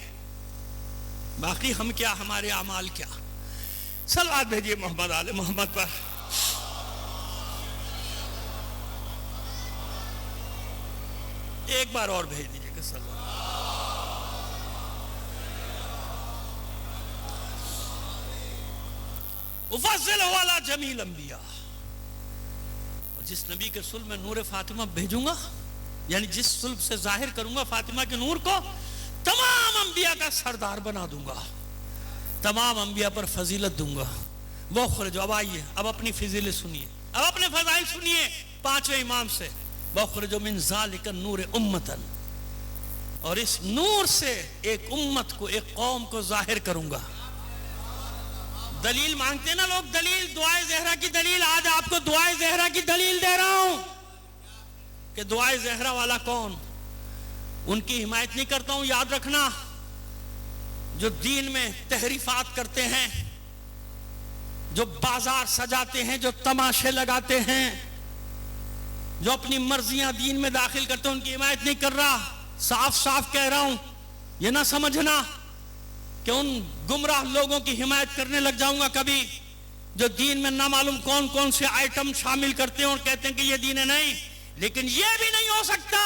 باقی ہم کیا، ہمارے اعمال کیا. صلوات بھیجیے محمد آل محمد پر. ایک بار اور بھیج دیجیے کہ صلوات. افضلہ علی جمیع الانبیاء، اور جس نبی کے صلب میں نور فاطمہ بھیجوں گا، یعنی جس صلب سے ظاہر کروں گا فاطمہ کے نور کو، تمام انبیاء کا سردار بنا دوں گا، تمام انبیاء پر فضیلت دوں گا۔ وہ خرج، اب آئیے اب اپنی فضیلت سنیے، اب اپنے فضائل سنیے پانچویں امام سے۔ وَأُخْرِجُ مِنْ ذَلِكَ النُّورِ أُمَّةً، اور اس نور سے ایک امت کو، ایک قوم کو ظاہر کروں گا۔ دلیل مانگتے ہیں نا لوگ، دلیل دعائے زہرا کی دلیل، آج آپ کو دعائے زہرا کی دلیل دے رہا ہوں کہ دعائے زہرا والا کون، ان کی حمایت نہیں کرتا ہوں، یاد رکھنا، جو دین میں تحریفات کرتے ہیں، جو بازار سجاتے ہیں، جو تماشے لگاتے ہیں، جو اپنی مرضیاں دین میں داخل کرتے ہیں، ان کی حمایت نہیں کر رہا۔ صاف صاف کہہ رہا ہوں، یہ نہ سمجھنا کہ ان گمراہ لوگوں کی حمایت کرنے لگ جاؤں گا کبھی، جو دین میں نہ معلوم کون کون سے آئٹم شامل کرتے ہیں اور کہتے ہیں کہ یہ دین ہے۔ نہیں، لیکن یہ بھی نہیں ہو سکتا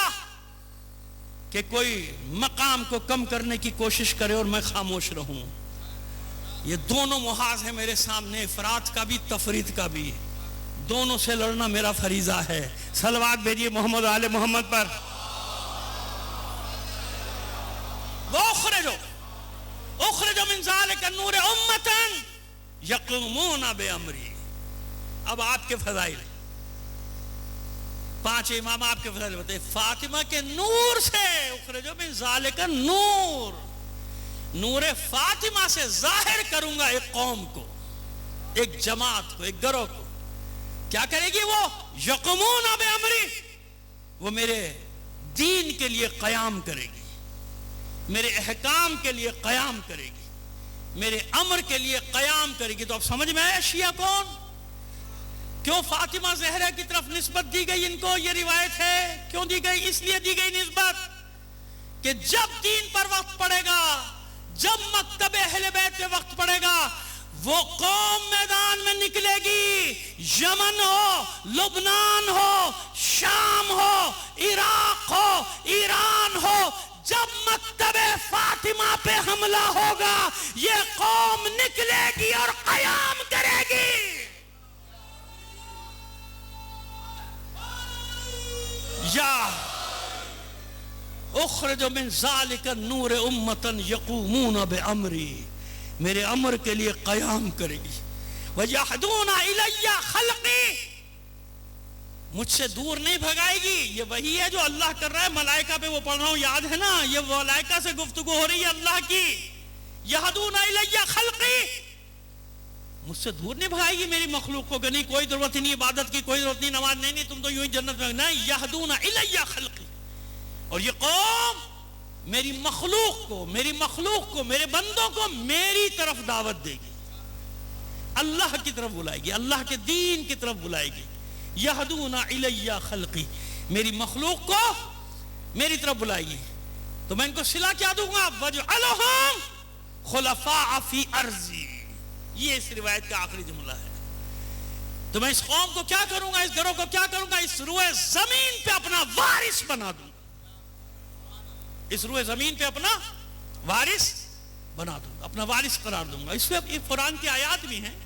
کہ کوئی مقام کو کم کرنے کی کوشش کرے اور میں خاموش رہوں۔ یہ دونوں محاذ ہیں میرے سامنے، افراط کا بھی تفرید کا بھی، دونوں سے لڑنا میرا فریضہ ہے۔ صلوات بھیجیے محمد آل محمد پر۔ اخرج من ذلک النور امتن یقومون بامری۔ اب آپ کے فضائل، پانچ امام آپ کے فضائل بتائیں۔ فاطمہ کے نور سے، اخرج من ذلک النور، نور فاطمہ سے ظاہر کروں گا ایک قوم کو، ایک جماعت کو، ایک گروہ کو۔ کیا کرے گی وہ؟ یقومون بامری، وہ میرے دین کے لیے قیام کرے گی، میرے احکام کے لیے قیام کرے گی، میرے امر کے لیے قیام کرے گی۔ تو اب سمجھ میں آیا شیعہ کون، کیوں فاطمہ زہرا کی طرف نسبت دی گئی ان کو؟ یہ روایت ہے کیوں دی گئی؟ اس لیے دی گئی نسبت کہ جب دین پر وقت پڑے گا، جب مکتب اہل بیت پہ وقت پڑے گا، وہ قوم میدان میں نکلے گی، یمن ہو، لبنان ہو، شام ہو، عراق ہو، ایران ہو، جب مکتب فاطمہ پہ حملہ ہوگا یہ قوم نکلے گی اور قیام کرے گی۔ یا اخرج من ذالک النور امتن یقومون بامری، میرے امر کے لیے قیام کرے گی۔ وَيَحْدُونَ إِلَيَّ خَلْقِي، مجھ سے دور نہیں بھگائے گی۔ یہ وہی ہے جو اللہ کر رہا ہے، ملائکہ پہ وہ پڑھ رہا ہوں، یاد ہے نا، یہ ملائکہ سے گفتگو ہو رہی ہے اللہ کی۔ یَحْدُونَ إِلَيَّ خَلْقِي، مجھ سے دور نہیں بھگائے گی میری مخلوق کو، کہ نہیں کوئی ضرورت نہیں عبادت کی، کوئی ضرورت نہیں نماز، نہیں تم تو یوں ہی جنت میں، نہیں، یَحْدُونَ إِلَيَّ خَلْقِي، اور یہ قوم میری مخلوق کو، میرے بندوں کو میری طرف دعوت دے گی، اللہ کی طرف بلائے گی، اللہ کے دین کی طرف بلائے گی۔ یہدون الی خلقی، میری مخلوق کو میری طرف بلائے گی، تو میں ان کو صلہ کیا دوں گا؟ وَجْعَلُهُمْ خُلَفَاءَ فِي أَرْضِي، یہ اس روایت کا آخری جملہ ہے۔ تو میں اس قوم کو کیا کروں گا، اس گروہ کو کیا کروں گا؟ اس روئے زمین پہ اپنا وارث بنا دوں، اس روئے زمین پہ اپنا وارث بنا دوں گا، اپنا وارث قرار دوں گا۔ اس پہ قرآن کی آیات بھی ہیں،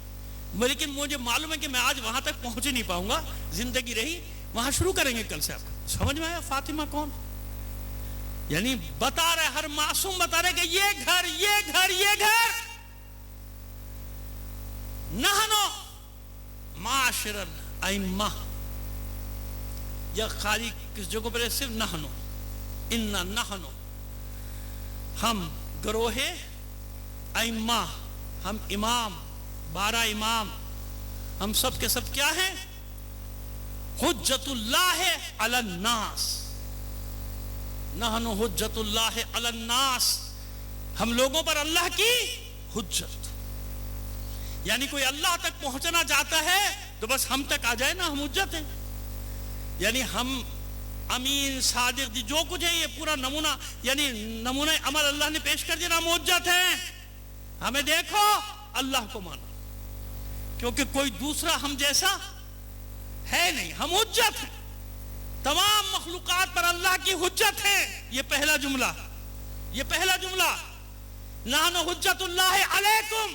لیکن مجھے معلوم ہے کہ میں آج وہاں تک پہنچ نہیں پاؤں گا، زندگی رہی وہاں شروع کریں گے کل سے۔ آپ کو سمجھ میں آیا فاطمہ کون؟ یعنی بتا رہے، ہر معصوم بتا رہے کہ یہ گھر، یہ گھر، یہ گھر، نحنو معاشر الائمہ، یا خالی کس جگہ پر صرف نحنو، اننا نحنو، ہم گروہ ائمہ، ہم امام، 12 امام، ہم سب کے سب کیا ہیں؟ حجت اللہ علی الناس، نحن حجت اللہ علی الناس، ہم لوگوں پر اللہ کی حجت۔ یعنی کوئی اللہ تک پہنچنا چاہتا ہے تو بس ہم تک آ جائے نا، ہم حجت ہیں۔ یعنی ہم امین، صادق، جو کچھ ہے یہ پورا نمونہ، یعنی نمونہ عمل اللہ نے پیش کر دیا نا، ہم حجت ہیں، ہمیں دیکھو، اللہ کو مانو، کیونکہ کوئی دوسرا ہم جیسا ہے نہیں، ہم حجت ہیں، تمام مخلوقات پر اللہ کی حجت ہے۔ یہ پہلا جملہ، یہ پہلا جملہ، نحن حجت اللہ علیکم،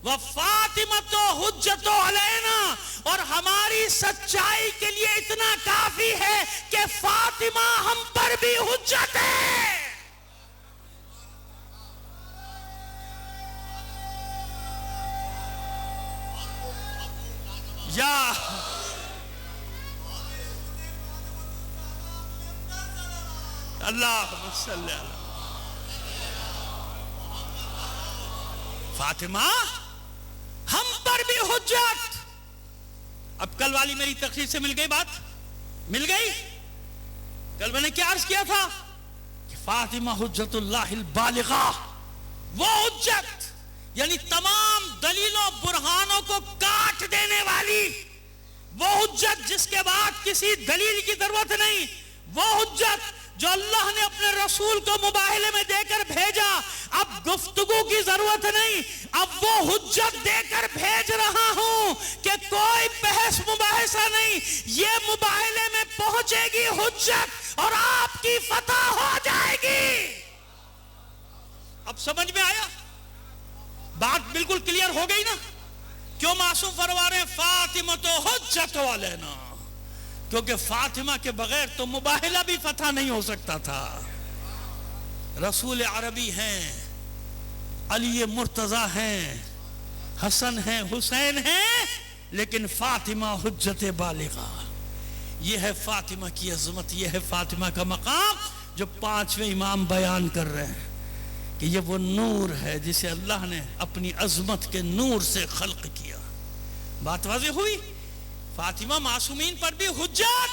وَفَاطِمَةُ حُجَّةٌ عَلَيْنَا، اور ہماری سچائی کے لیے اتنا کافی ہے کہ فاطمہ ہم پر بھی حجت ہے. یا اللہم صلی اللہ فاطمہ ہم پر بھی حجت. اب کل والی میری تقریر سے مل گئی بات؟ مل گئی؟ کل میں نے کیا عرض کیا تھا کہ فاطمہ حجت اللہ البالغہ، وہ حجت یعنی تمام دلیلوں برہانوں کو کاٹ دینے والی، وہ حجت جس کے بعد کسی دلیل کی ضرورت نہیں، وہ حجت جو اللہ نے اپنے رسول کو مباہلے میں دے کر بھیجا، اب گفتگو کی ضرورت نہیں، اب وہ حجت دے کر بھیج رہا ہوں کہ کوئی بحث مباحثہ نہیں، یہ مباہلے میں پہنچے گی حجت اور آپ کی فتح ہو جائے گی. اب سمجھ میں آیا؟ بات بالکل کلیئر ہو گئی نا؟ کیوں معصوم فرما رہے ہیں فاطمہ تو حجت علینا؟ کیونکہ فاطمہ کے بغیر تو مباہلہ بھی فتح نہیں ہو سکتا تھا. رسول عربی ہیں، علی مرتضی ہیں، حسن ہیں، حسین ہیں، لیکن فاطمہ حجت بالغہ. یہ ہے فاطمہ کی عظمت، یہ ہے فاطمہ کا مقام جو پانچویں امام بیان کر رہے ہیں کہ یہ وہ نور ہے جسے اللہ نے اپنی عظمت کے نور سے خلق کیا. بات واضح ہوئی؟ فاطمہ معصومین پر بھی حجت،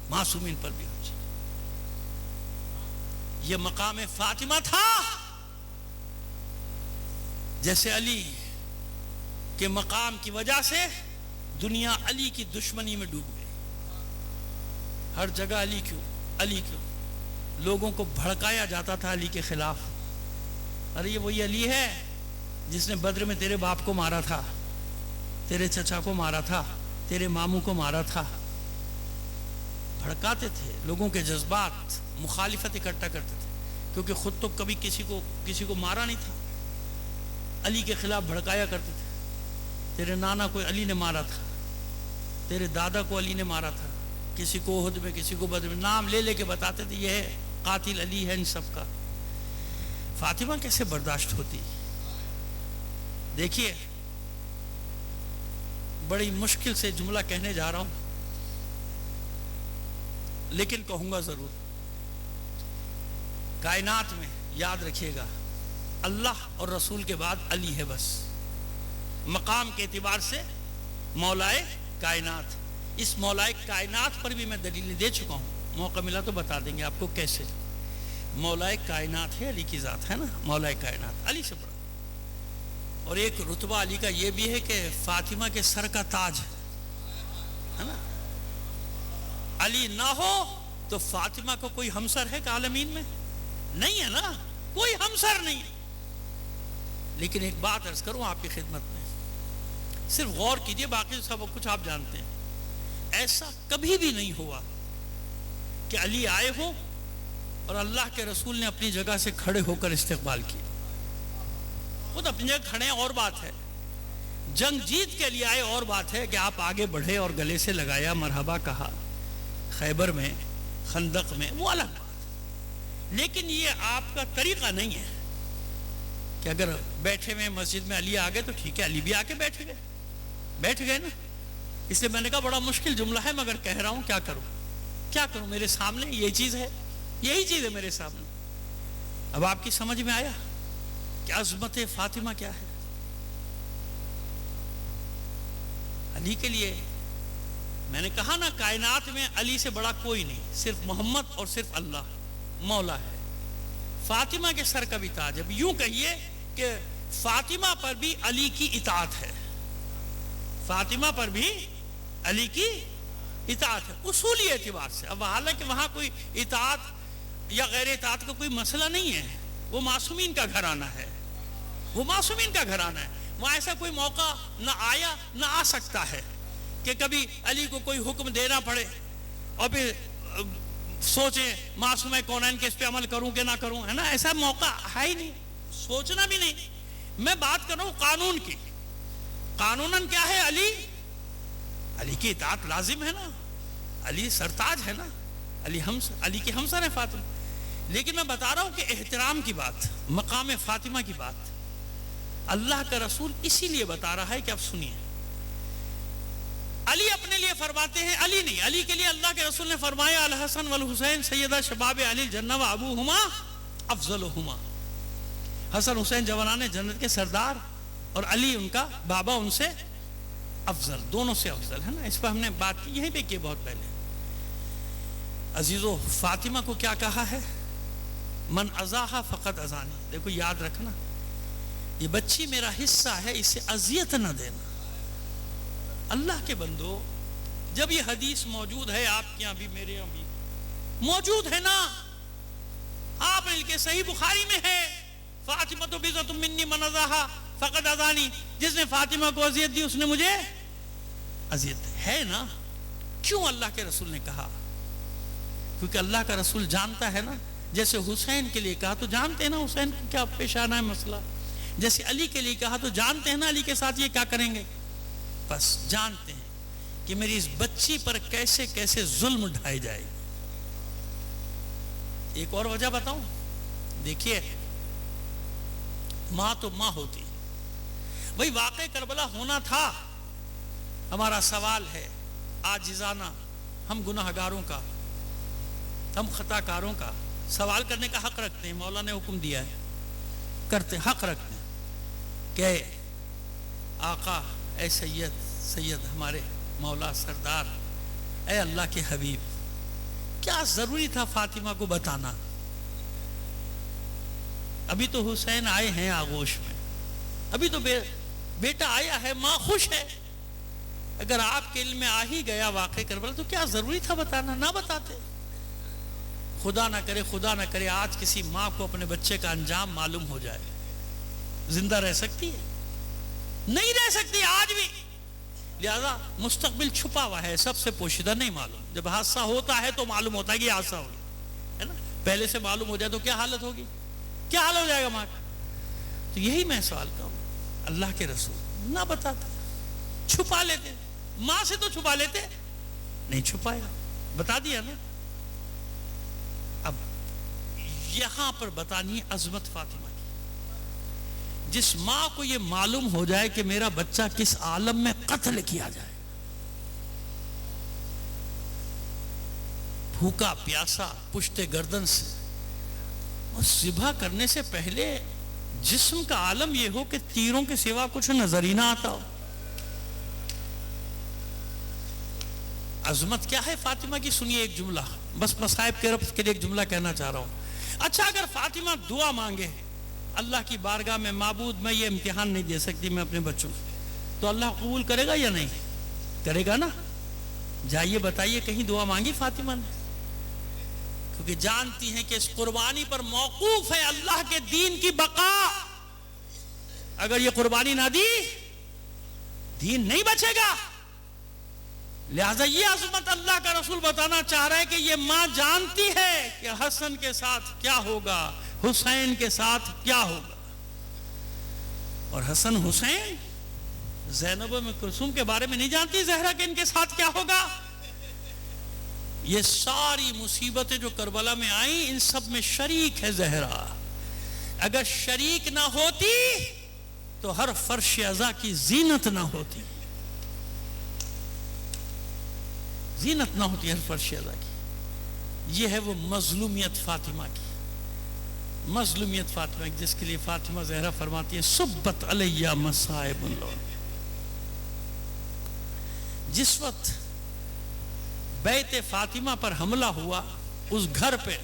معصومین پر بھی حجت. یہ مقام فاطمہ تھا جیسے علی کے مقام کی وجہ سے دنیا علی کی دشمنی میں ڈوب گئی. ہر جگہ علی کیوں، علی کیوں، لوگوں کو بھڑکایا جاتا تھا علی کے خلاف. ارے یہ وہی علی ہے جس نے بدر میں تیرے باپ کو مارا تھا، تیرے چچا کو مارا تھا، تیرے ماموں کو مارا تھا. بھڑکاتے تھے، لوگوں کے جذبات، مخالفت اکٹھا کرتے تھے، کیونکہ خود تو کبھی کسی کو مارا نہیں تھا. علی کے خلاف بھڑکایا کرتے تھے. تیرے نانا کو علی نے مارا تھا، تیرے دادا کو علی نے مارا تھا، کسی کو احد میں، کسی کو بدر میں، نام لے لے کے بتاتے تھے یہ ہے قاتل علی ہے ان سب کا. فاطمہ کیسے برداشت ہوتی؟ دیکھیے بڑی مشکل سے جملہ کہنے جا رہا ہوں لیکن کہوں گا ضرور. کائنات میں یاد رکھیے گا اللہ اور رسول کے بعد علی ہے بس. مقام کے اعتبار سے مولائے کائنات. اس مولائے کائنات پر بھی میں دلیلیں دے چکا ہوں، موقع ملا تو بتا دیں گے آپ کو کیسے. مولائے کائنات ہے، علی کی ذات ہے نا، مولائے کائنات علی سے بڑا. اور ایک رتبہ علی کا یہ بھی ہے کہ فاطمہ کے سر کا تاج ہے نا. علی نہ ہو تو فاطمہ کو کوئی ہمسر ہے کہ عالمین میں؟ نہیں ہے نا، کوئی ہمسر نہیں. لیکن ایک بات عرض کروں آپ کی خدمت میں، صرف غور کیجئے، باقی سب کچھ آپ جانتے ہیں. ایسا کبھی بھی نہیں ہوا کہ علی آئے ہو اور اللہ کے رسول نے اپنی جگہ سے کھڑے ہو کر استقبال کیا. خود اپنی جگہ کھڑے ہیں اور بات ہے، جنگ جیت کے لیے آئے اور بات ہے کہ آپ آگے بڑھے اور گلے سے لگایا، مرحبا کہا، خیبر میں، خندق میں، وہ الگ بات. لیکن یہ آپ کا طریقہ نہیں ہے کہ اگر بیٹھے ہوئے مسجد میں علی آگے تو ٹھیک ہے، علی بھی آ کے بیٹھ گئے نا. اس لیے میں نے کہا بڑا مشکل جملہ ہے مگر کہہ رہا ہوں، کیا کروں میرے سامنے یہ چیز ہے، یہی چیز ہے میرے سامنے. اب آپ کی سمجھ میں آیا کہ عظمت فاطمہ کیا ہے. علی کے لیے میں نے کہا نا کائنات میں علی سے بڑا کوئی نہیں، صرف محمد اور صرف اللہ مولا ہے. فاطمہ کے سر کا بھی تاج. اب یوں کہیے کہ فاطمہ پر بھی علی کی اطاعت ہے، فاطمہ پر بھی علی کی اطاعت ہے اصولی اعتبار سے. اب حالانکہ وہاں کوئی اطاعت یا غیر اطاعت کا کوئی مسئلہ نہیں ہے، وہ معصومین کا گھرانہ ہے، وہ معصومین کا گھرانہ ہے. وہاں ایسا کوئی موقع نہ آیا نہ آ سکتا ہے کہ کبھی علی کو کوئی حکم دینا پڑے اور پھر سوچیں معصوم کونین کے اس پہ عمل کروں کہ نہ کروں، ہے نا. ایسا موقع ہے ہی نہیں، سوچنا بھی نہیں. میں بات کر رہا ہوں قانون کی. قانوناً کیا ہے؟ علی کی اطاعت لازم ہے نا، علی سرتاج ہے نا، علی کی ہمسر ہے فاطمہ. لیکن میں بتا رہا ہوں کہ احترام کی بات، مقام فاطمہ کی بات اللہ کا رسول اسی لیے بتا رہا ہے کہ اب سنیے. علی اپنے لیے فرماتے ہیں، علی نہیں، علی کے لیے اللہ کے رسول نے فرمایا الحسن والحسین سیدہ شباب اہل الجنہ و ابوہما افضلہما. حسن حسین جوانان جنت کے سردار اور علی ان کا بابا ان سے افضل، دونوں سے افضل ہے نا. اس پر ہم نے بات کی یہیں پہ کی بہت پہلے. عزیزو فاطمہ کو کیا کہا ہے؟ من ازاہا فقط ازانی. دیکھو یاد رکھنا یہ بچی میرا حصہ ہے، اسے اذیت نہ دینا. اللہ کے بندو جب یہ حدیث موجود ہے آپ کے یہاں بھی میرے یہاں بھی موجود ہے نا، آپ نے کہ صحیح بخاری میں ہے فاطمہ تو بذۃ منی من ازاہا فقط ازانی. جس نے فاطمہ کو اذیت دی اس نے مجھے اذیت ہے نا. کیوں اللہ کے رسول نے کہا؟ کیونکہ اللہ کا رسول جانتا ہے نا. جیسے حسین کے لیے کہا تو جانتے ہیں نا حسین کو کیا پیش آنا ہے مسئلہ. جیسے علی کے لیے کہا تو جانتے ہیں نا علی کے ساتھ یہ کیا کریں گے. بس جانتے ہیں کہ میری اس بچی پر کیسے کیسے ظلم ڈھائے جائے. ایک اور وجہ بتاؤں. دیکھیے ماں تو ماں ہوتی، وہی واقع کربلا ہونا تھا. ہمارا سوال ہے عاجزانہ، ہم گناہ گاروں کا، ہم خطا کاروں کا سوال کرنے کا حق رکھتے ہیں. مولا نے حکم دیا ہے، کرتے حق رکھتے ہیں کہ آقا اے سید ہمارے مولا سردار، اے اللہ کے حبیب، کیا ضروری تھا فاطمہ کو بتانا؟ ابھی تو حسین آئے ہیں آغوش میں، ابھی تو بیٹا آیا ہے، ماں خوش ہے. اگر آپ کے علم میں آ ہی گیا واقع کربلا تو کیا ضروری تھا بتانا؟ نہ بتاتے. خدا نہ کرے آج کسی ماں کو اپنے بچے کا انجام معلوم ہو جائے، زندہ رہ سکتی ہے؟ نہیں رہ سکتی آج بھی. لہذا مستقبل چھپا ہوا ہے، سب سے پوشیدہ نہیں معلوم. جب حادثہ ہوتا ہے تو معلوم ہوتا ہے کہ یہ حادثہ ہو گیا ہے نا. پہلے سے معلوم ہو جائے تو کیا حالت ہوگی، کیا حال ہو جائے گا ماں کا. تو یہی میں سوال کروں، اللہ کے رسول نہ بتاتے، چھپا لیتے. ماں سے تو چھپا لیتے، نہیں چھپایا، بتا دیا نا. اب یہاں پر بتانی عظمت فاطمہ کی. جس ماں کو یہ معلوم ہو جائے کہ میرا بچہ کس عالم میں قتل کیا جائے، بھوکا پیاسا پشت گردن سے، اور ذبح کرنے سے پہلے جسم کا عالم یہ ہو کہ تیروں کے سوا کچھ نظر ہی نہ آتا ہو. عظمت کیا ہے فاطمہ کی؟ سنیے ایک جملہ، بس مصائب کے رب کے لیے ایک جملہ کہنا چاہ رہا ہوں. اچھا اگر فاطمہ دعا مانگے اللہ کی بارگاہ میں، معبود میں یہ امتحان نہیں دے سکتی میں اپنے بچوں کو، تو اللہ قبول کرے گا یا نہیں کرے گا نا؟ جائیے بتائیے کہیں دعا مانگی فاطمہ نے؟ کیونکہ جانتی ہیں کہ اس قربانی پر موقوف ہے اللہ کے دین کی بقا. اگر یہ قربانی نہ دی دین نہیں بچے گا. لہذا یہ عظمت اللہ کا رسول بتانا چاہ رہا ہے کہ یہ ماں جانتی ہے کہ حسن کے ساتھ کیا ہوگا، حسین کے ساتھ کیا ہوگا. اور حسن حسین زینب و کلثوم کے بارے میں نہیں جانتی زہرا کہ ان کے ساتھ کیا ہوگا. یہ ساری مصیبتیں جو کربلا میں آئیں ان سب میں شریک ہے زہرا. اگر شریک نہ ہوتی تو ہر فرش عزا کی زینت نہ ہوتی، زینت نہ ہوتی ہر فرش عزا کی. یہ ہے وہ مظلومیت فاطمہ کی، مظلومیت فاطمہ کی، جس کے لیے فاطمہ زہرا فرماتی ہے سبت علیہ مصائب اللون. جس وقت بیت فاطمہ پر حملہ ہوا، اس گھر پہ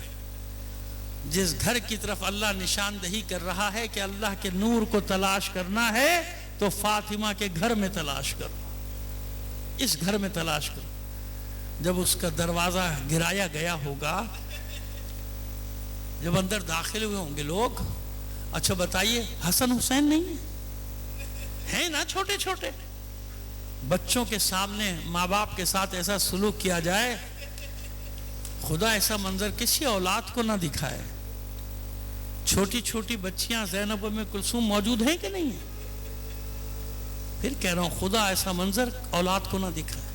جس گھر کی طرف اللہ نشاندہی کر رہا ہے کہ اللہ کے نور کو تلاش کرنا ہے تو فاطمہ کے گھر میں تلاش کرو، اس گھر میں تلاش کرو. جب اس کا دروازہ گرایا گیا ہوگا، جب اندر داخل ہوئے ہوں گے لوگ، اچھا بتائیے حسن حسین نہیں ہیں نا؟ چھوٹے چھوٹے بچوں کے سامنے ماں باپ کے ساتھ ایسا سلوک کیا جائے، خدا ایسا منظر کسی اولاد کو نہ دکھائے. چھوٹی چھوٹی بچیاں زینب ام کلثوم موجود ہیں کہ نہیں ہیں؟ پھر کہہ رہا ہوں خدا ایسا منظر اولاد کو نہ دکھائے.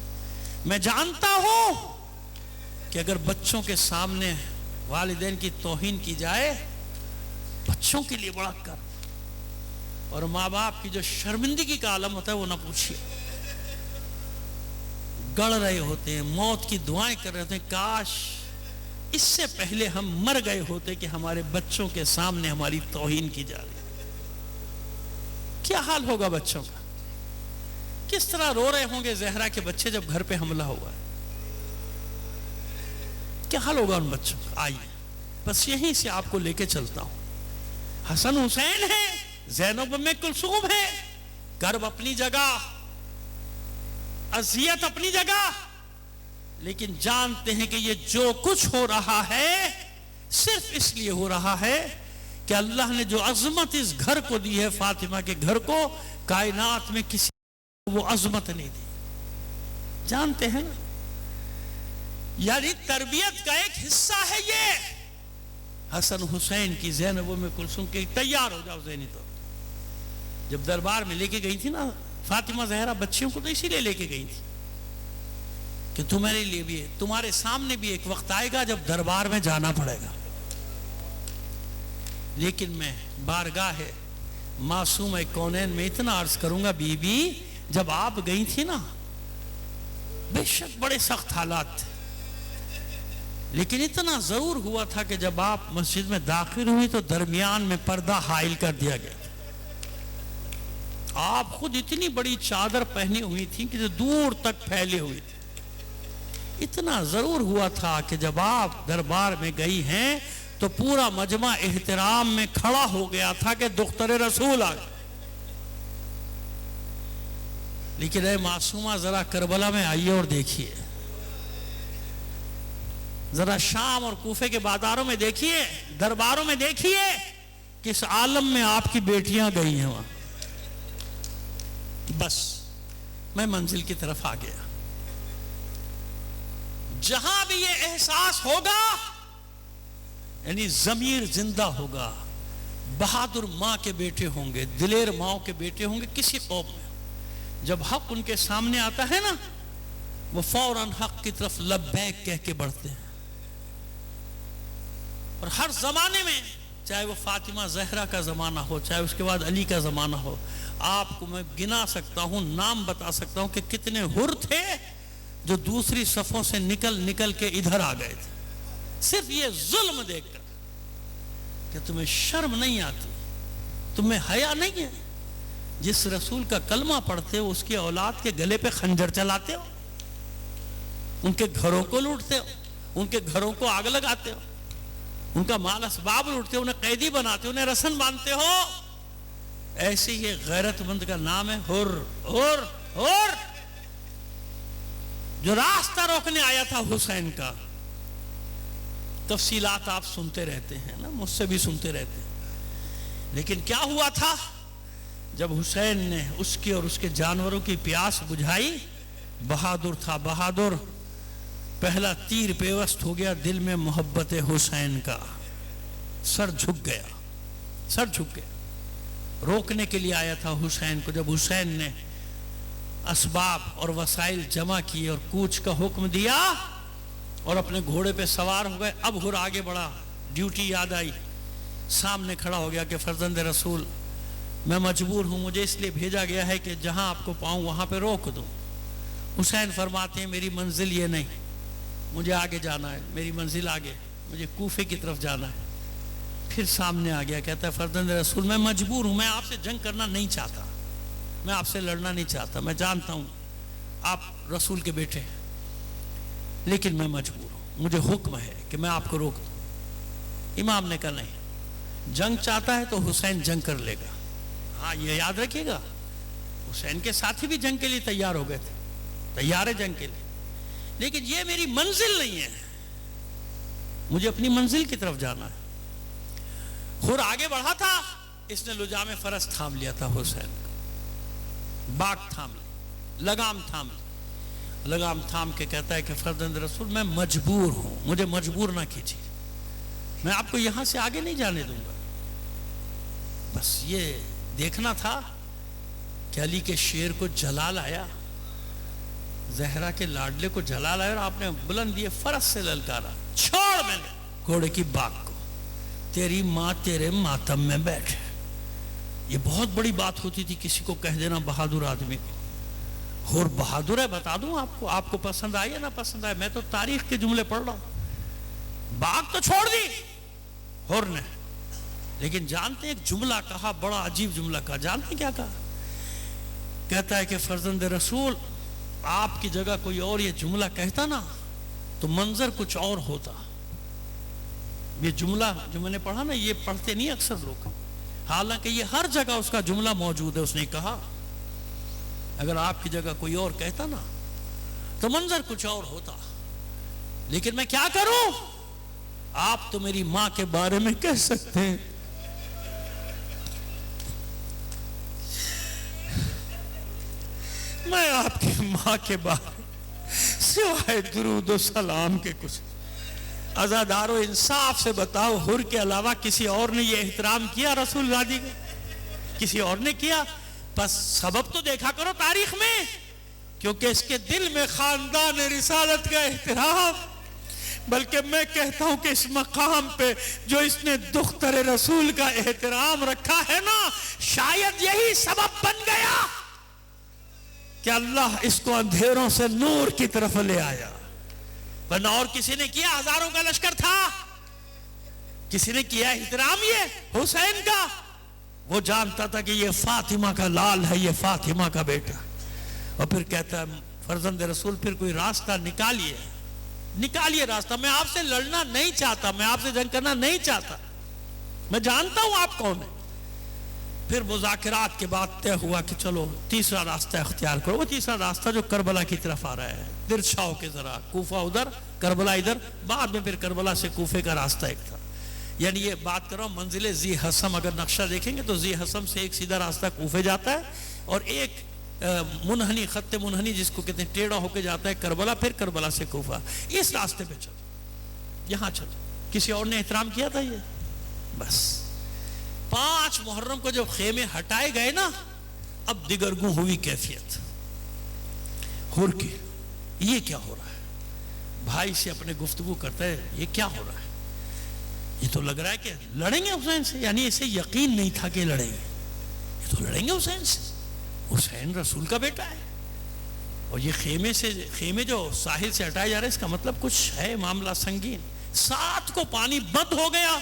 میں جانتا ہوں کہ اگر بچوں کے سامنے والدین کی توہین کی جائے بچوں کے لیے بڑا کر، اور ماں باپ کی جو شرمندگی کا عالم ہوتا ہے وہ نہ پوچھیے. گڑ رہے ہوتے ہیں، موت کی دعائیں کر رہے ہوتے ہیں، کاش اس سے پہلے ہم مر گئے ہوتے کہ ہمارے بچوں کے سامنے ہماری توہین کی جا رہی. کیا حال ہوگا بچوں کا؟ کس طرح رو رہے ہوں گے زہرا کے بچے جب گھر پہ حملہ ہوا ہے؟ کیا حال ہوگا ان بچوں کا؟ آئیے بس یہیں سے آپ کو لے کے چلتا ہوں. حسن حسین ہے، زینب ام کلثوم ہے، کرب اپنی جگہ، اذیت اپنی جگہ، لیکن جانتے ہیں کہ یہ جو کچھ ہو رہا ہے صرف اس لیے ہو رہا ہے کہ اللہ نے جو عظمت اس گھر کو دی ہے، فاطمہ کے گھر کو، کائنات میں کسی کو وہ عظمت نہیں دی. جانتے ہیں نا، یعنی تربیت کا ایک حصہ ہے یہ. حسن حسین کی، زینب ام کلثوم کی، تیار ہو جاؤ ذہنی طور. جب دربار میں لے کے گئی تھی نا فاطمہ زہرا بچیوں کو، تو اسی لیے لے کے گئی تھی کہ تمہارے لیے بھی، تمہارے سامنے بھی ایک وقت آئے گا جب دربار میں جانا پڑے گا. لیکن میں بارگاہ معصوم کونین میں اتنا عرض کروں گا، بی بی جب آپ گئی تھی نا بے شک بڑے سخت حالات تھے، لیکن اتنا ضرور ہوا تھا کہ جب آپ مسجد میں داخل ہوئی تو درمیان میں پردہ حائل کر دیا گیا. آپ خود اتنی بڑی چادر پہنی ہوئی تھی کہ جو دور تک پھیلی ہوئی تھی. اتنا ضرور ہوا تھا کہ جب آپ دربار میں گئی ہیں تو پورا مجمع احترام میں کھڑا ہو گیا تھا کہ دختر رسول آ گئے. لیکن اے معصومہ ذرا کربلا میں آئیے اور دیکھیے، ذرا شام اور کوفے کے بازاروں میں دیکھیے، درباروں میں دیکھیے، کس عالم میں آپ کی بیٹیاں گئی ہیں وہاں. بس میں منزل کی طرف آ گیا. جہاں بھی یہ احساس ہوگا، یعنی ضمیر زندہ ہوگا، بہادر ماں کے بیٹے ہوں گے، دلیر ماں کے بیٹے ہوں گے کسی قوم میں، جب حق ان کے سامنے آتا ہے نا وہ فوراً حق کی طرف لبیک کہہ کے بڑھتے ہیں. اور ہر زمانے میں، چاہے وہ فاطمہ زہرا کا زمانہ ہو، چاہے اس کے بعد علی کا زمانہ ہو، آپ کو میں گنا سکتا ہوں، نام بتا سکتا ہوں کہ کتنے حر تھے جو دوسری صفوں سے نکل کے ادھر آ گئے تھے، صرف یہ ظلم دیکھ کر کہ تمہیں شرم نہیں آتی، تمہیں حیا نہیں ہے. جس رسول کا کلمہ پڑھتے ہو اس کی اولاد کے گلے پہ خنجر چلاتے ہو، ان کے گھروں کو لوٹتے ہو، ان کے گھروں کو آگ لگاتے ہو، ان کا مال اسباب لوٹتے ہو، انہیں قیدی بناتے ہو، انہیں رسن باندھتے ہو. ایسے ہی غیرت مند کا نام ہے حر. حر حر جو راستہ روکنے آیا تھا حسین کا. تفصیلات آپ سنتے رہتے ہیں نا، مجھ سے بھی سنتے رہتے ہیں. لیکن کیا ہوا تھا جب حسین نے اس کی اور اس کے جانوروں کی پیاس بجھائی؟ بہادر تھا، بہادر. پہلا تیر پیوست ہو گیا دل میں محبت حسین کا، سر جھک گیا، سر جھک گیا. روکنے کے لیے آیا تھا حسین کو. جب حسین نے اسباب اور وسائل جمع کیے اور کوچ کا حکم دیا اور اپنے گھوڑے پہ سوار ہو گئے، اب ہر آگے بڑھا. ڈیوٹی یاد آئی، سامنے کھڑا ہو گیا کہ فرزند رسول میں مجبور ہوں، مجھے اس لیے بھیجا گیا ہے کہ جہاں آپ کو پاؤں وہاں پہ روک دوں. حسین فرماتے ہیں میری منزل یہ نہیں، مجھے آگے جانا ہے، میری منزل آگے، مجھے کوفے کی طرف جانا ہے. پھر سامنے آ گیا، کہتا ہے فرزند رسول میں مجبور ہوں، میں آپ سے جنگ کرنا نہیں چاہتا، میں آپ سے لڑنا نہیں چاہتا، میں جانتا ہوں آپ رسول کے بیٹے ہیں، لیکن میں مجبور ہوں، مجھے حکم ہے کہ میں آپ کو روک دوں. امام نے کہا نہیں، جنگ چاہتا ہے تو حسین جنگ کر لے گا. ہاں یہ یاد رکھیے گا، حسین کے ساتھی بھی جنگ کے لیے تیار ہو گئے تھے، تیار ہے جنگ کے لیے، لیکن یہ میری منزل نہیں ہے، مجھے اپنی منزل کی طرف جانا ہے. خور آگے بڑھا تھا، اس نے لجام فرس تھام لیا تھا حسین کا، باغ تھام لیا، لگام تھام لیا. لگام تھام کے کہتا ہے کہ فرزند رسول میں مجبور ہوں، مجھے مجبور نہ کیجیے، میں آپ کو یہاں سے آگے نہیں جانے دوں گا، بس یہ دیکھنا تھا کہ علی کے شیر کو جلال آیا، زہرا کے لاڈلے کو جلال آیا، اور آپ نے بلند یہ فرس سے للکارا، چھوڑ میں نے گھوڑے کی باغ کو، تیری ماں تیرے ماتم میں بیٹھے۔ یہ بہت بڑی بات ہوتی تھی کسی کو کہہ دینا بہادر آدمی کو، اور بہادر ہے بتا دوں آپ کو پسند آئی یا نہ پسند آئے، میں تو تاریخ کے جملے پڑھ رہا ہوں۔ باغ تو چھوڑ دی ہور نے، لیکن جانتے ہیں ایک جملہ کہا، بڑا عجیب جملہ کہا، جانتے ہیں کیا کہا؟ کہتا ہے کہ فرزند رسول آپ کی جگہ کوئی اور یہ جملہ کہتا نا تو منظر کچھ اور ہوتا۔ یہ جملہ جو میں نے پڑھا نا، یہ پڑھتے نہیں اکثر لوگ، حالانکہ یہ ہر جگہ اس کا جملہ موجود ہے۔ اس نے کہا اگر آپ کی جگہ کوئی اور کہتا نا تو منظر کچھ اور ہوتا، لیکن میں کیا کروں، آپ تو میری ماں کے بارے میں کہہ سکتے ہیں۔ میں آپ کی ماں کے بارے سوائے درود و سلام کے کچھ، عزادارو انصاف سے بتاؤ، حر کے علاوہ کسی اور نے یہ احترام کیا رسول زادی کا؟ کسی اور نے کیا؟ بس سبب تو دیکھا کرو تاریخ میں، کیونکہ اس کے دل میں خاندان رسالت کا احترام، بلکہ میں کہتا ہوں کہ اس مقام پہ جو اس نے دختر رسول کا احترام رکھا ہے نا، شاید یہی سبب بن گیا کہ اللہ اس کو اندھیروں سے نور کی طرف لے آیا۔ ورنہ اور کسی نے کیا؟ ہزاروں کا لشکر تھا، کسی نے کیا احترام یہ حسین کا؟ وہ جانتا تھا کہ یہ فاطمہ کا لال ہے، یہ فاطمہ کا بیٹا۔ اور پھر کہتا ہے فرزند رسول پھر کوئی راستہ نکالیے راستہ، میں آپ سے لڑنا نہیں چاہتا، میں آپ سے جنگ کرنا نہیں چاہتا، میں جانتا ہوں آپ کون ہیں۔ پھر مذاکرات کے بعد طے ہوا کہ چلو تیسرا راستہ اختیار کرو۔ وہ تیسرا راستہ جو کربلا کی طرف آ رہا ہے، درچھاؤ کے ذرا، کوفہ ادھر کربلا ادھر، بعد میں پھر کربلا سے کوفے کا راستہ ایک تھا۔ یعنی یہ بات کر رہا ہوں منزل ذی حسم، اگر نقشہ دیکھیں گے تو ذی حسم سے ایک سیدھا راستہ کوفے جاتا ہے، اور ایک منحنی خط منحنی جس کو کہتے ہیں ٹیڑھا ہو کے جاتا ہے کربلا، پھر کربلا سے کوفہ۔ اس راستے پہ چلو، یہاں چلو۔ کسی اور نے احترام کیا تھا؟ یہ بس 5 محرم کو جب خیمے ہٹائے گئے نا، اب دگرگوں ہوئی کیفیت حر کی، یہ کیا ہو رہا ہے؟ بھائی سے اپنے گفتگو کرتا ہے، یہ کیا ہو رہا ہے؟ یہ تو لگ رہا ہے کہ لڑیں گے حسین سے، یعنی اسے یقین نہیں تھا کہ لڑیں گے، یہ تو لڑیں گے حسین سے، حسین رسول کا بیٹا ہے۔ اور یہ خیمے جو ساحل سے ہٹائے جا رہے ہیں، اس کا مطلب کچھ ہے، معاملہ سنگین۔ 7 کو پانی بند ہو گیا،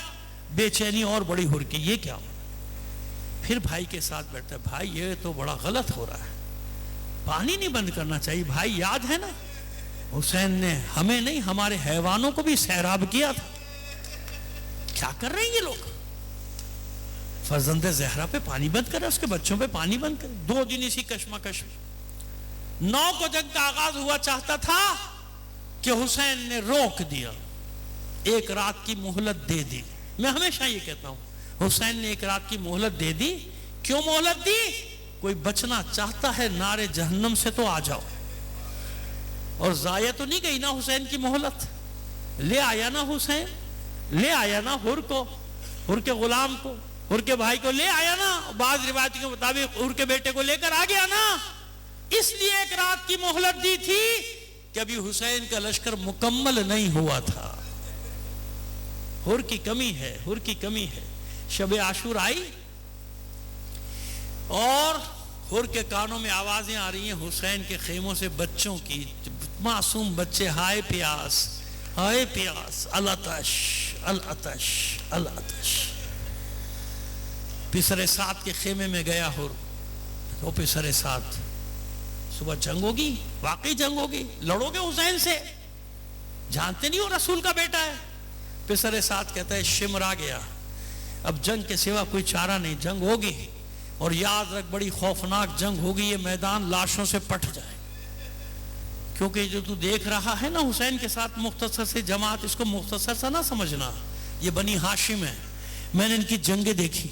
بے چینی اور بڑی حر کی، یہ کیا ہو؟ پھر بھائی کے ساتھ بیٹھتا ہے، بھائی یہ تو بڑا غلط ہو رہا ہے، پانی نہیں بند کرنا چاہیے۔ بھائی یاد ہے نا حسین نے ہمیں نہیں ہمارے حیوانوں کو بھی سیراب کیا تھا، کیا کر رہے ہیں یہ لوگ؟ فرزند زہرا پہ پانی بند کرے، اس کے بچوں پہ پانی بند کرے۔ 2 دن اسی کشمکش میں 9 کو جنگ کا آغاز ہوا چاہتا تھا کہ حسین نے روک دیا، 1 رات کی مہلت دے دی۔ میں ہمیشہ یہ کہتا ہوں حسین نے 1 رات کی مہلت دے دی۔ کیوں مہلت دی؟ کوئی بچنا چاہتا ہے نارے جہنم سے تو آ جاؤ، اور ضائع تو نہیں گئی نا حسین کی مہلت، لے آیا نا حسین، لے آیا نا حر کو، حر کے غلام کو، حر کے بھائی کو لے آیا نا، بعض روایتوں کے مطابق حر کے بیٹے کو لے کر آ گیا نا۔ اس لیے 1 رات کی مہلت دی تھی کہ ابھی حسین کا لشکر مکمل نہیں ہوا تھا۔ حر کی کمی ہے، حر کی کمی ہے۔ شب عاشور آئی اور حر کے کانوں میں آوازیں آ رہی ہیں حسین کے خیموں سے، بچوں کی، معصوم بچے، ہائے پیاس، ہائے پیاس، العطش العطش العطش۔ پسر سعد کے خیمے میں گیا حر، تو پسر سعد صبح جنگ ہوگی، واقعی جنگ ہوگی، لڑو گے حسین سے، جانتے نہیں ہو رسول کا بیٹا ہے۔ پسر سعد کہتا ہے شمر آ گیا، اب جنگ کے سوا کوئی چارہ نہیں، جنگ ہوگی، اور یاد رکھ بڑی خوفناک جنگ ہوگی، یہ میدان لاشوں سے پٹ جائے، کیونکہ جو تو دیکھ رہا ہے نا حسین کے ساتھ مختصر سے جماعت، اس کو مختصر سا نہ سمجھنا، یہ بنی ہاشم ہے، میں نے ان کی جنگیں دیکھی،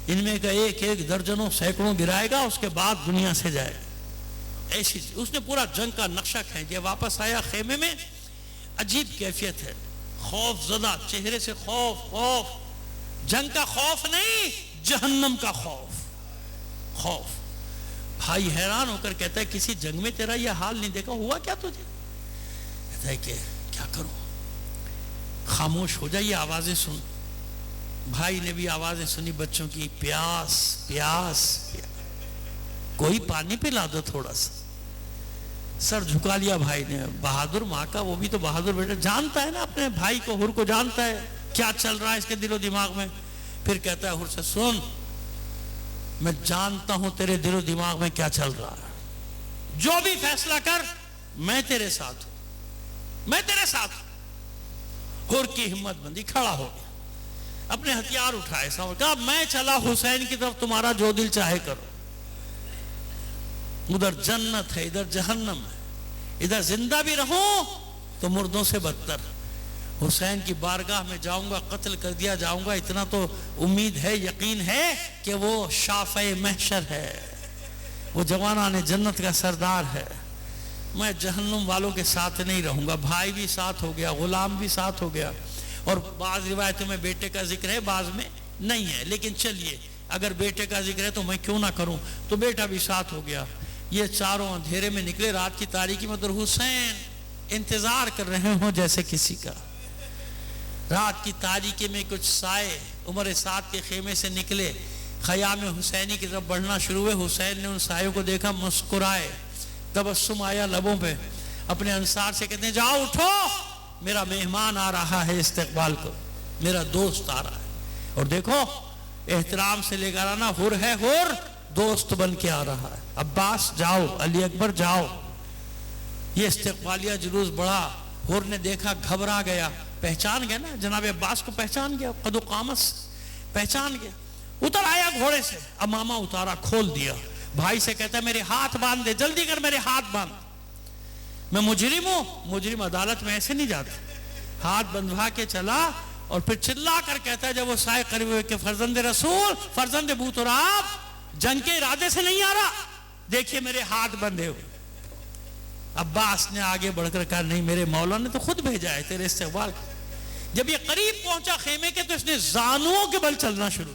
ان میں کا ایک درجنوں سینکڑوں گرائے گا، اس کے بعد دنیا سے جائے، ایسی اس نے پورا جنگ کا نقشہ کھینچ دیا۔ واپس آیا خیمے میں، عجیب کیفیت ہے، خوف زدہ چہرے سے، خوف جنگ کا خوف نہیں، جہنم کا خوف. بھائی حیران ہو کر کہتا ہے کسی جنگ میں تیرا یہ حال نہیں دیکھا, ہوا کیا تجھے؟ کہتا ہے کہ کیا کروں, خاموش ہو جائیے, آوازیں سن. بھائی نے بھی آوازیں سنی بچوں کی, پیاس پیاس پیاس, کوئی پانی پلا دو تھوڑا سا. سر جھکا لیا بھائی نے. بہادر ماں کا, وہ بھی تو بہادر بیٹا, جانتا ہے نا اپنے بھائی کو, حر کو جانتا ہے کیا چل رہا ہے اس کے دل و دماغ میں. پھر کہتا ہے حر سے, سن, میں جانتا ہوں تیرے دل و دماغ میں کیا چل رہا ہے, جو بھی فیصلہ کر میں تیرے ساتھ ہوں, میں تیرے ساتھ ہوں. حر کی ہمت بندی, کھڑا ہو گیا, اپنے ہتھیار اٹھائے, کہا میں چلا حسین کی طرف, تمہارا جو دل چاہے کرو. ادھر جنت ہے, ادھر جہنم ہے, ادھر زندہ بھی رہوں تو مردوں سے بدتر. حسین کی بارگاہ میں جاؤں گا, قتل کر دیا جاؤں گا, اتنا تو امید ہے, یقین ہے کہ وہ شافع محشر ہے, وہ جوانان جنت کا سردار ہے. میں جہنم والوں کے ساتھ نہیں رہوں گا. بھائی بھی ساتھ ہو گیا, غلام بھی ساتھ ہو گیا, اور بعض روایتوں میں بیٹے کا ذکر ہے, بعض میں نہیں ہے, لیکن چلیے اگر بیٹے کا ذکر ہے تو میں کیوں نہ کروں, تو بیٹا بھی ساتھ ہو گیا. یہ چاروں اندھیرے میں نکلے رات کی تاریکی میں, ادھر حسین انتظار کر رہے ہوں جیسے کسی کا. رات کی تاریکی میں کچھ سائے عمر سعد کے خیمے سے نکلے, خیام حسینی کی طرف بڑھنا شروع ہوئے. حسین نے ان سائوں کو دیکھا, مسکرائے, تبسم آیا لبوں پہ, اپنے انصار سے کہتے ہیں جاؤ اٹھو, میرا مہمان آ رہا ہے استقبال کو, میرا دوست آ رہا ہے. اور دیکھو احترام سے لے کر آنا, حر ہے حر, دوست بن کے آ رہا ہے. عباس جاؤ, علی اکبر جاؤ. یہ استقبالیہ جلوس بڑھا. حر نے دیکھا, گھبرا گیا, پہچان گیا نا جناب عباس کو, پہچان گیا, قد و قامت پہچان گیا. اتر آیا گھوڑے سے, امامہ اتارا, کھول دیا. بھائی سے کہتا ہے میرے ہاتھ باندھ دے, جلدی کر میرے ہاتھ باندھ, میں مجرم ہوں. مجرم عدالت میں ایسے نہیں جاتے. ہاتھ بندھوا کے چلا, اور پھر چلا کر کہتا ہے جب وہ سائے قریب ہوئے کہ فرزند رسول, فرزند بوتراب, جنگ کے ارادے سے نہیں آ رہا, دیکھیے میرے ہاتھ بندھے ہوئے. عباس نے آگے بڑھ کر کہا نہیں, میرے مولا نے تو خود بھیجا ہے تیرے استقبال. جب یہ قریب پہنچا خیمے کے تو اس نے زانوؤں کے بل چلنا شروع,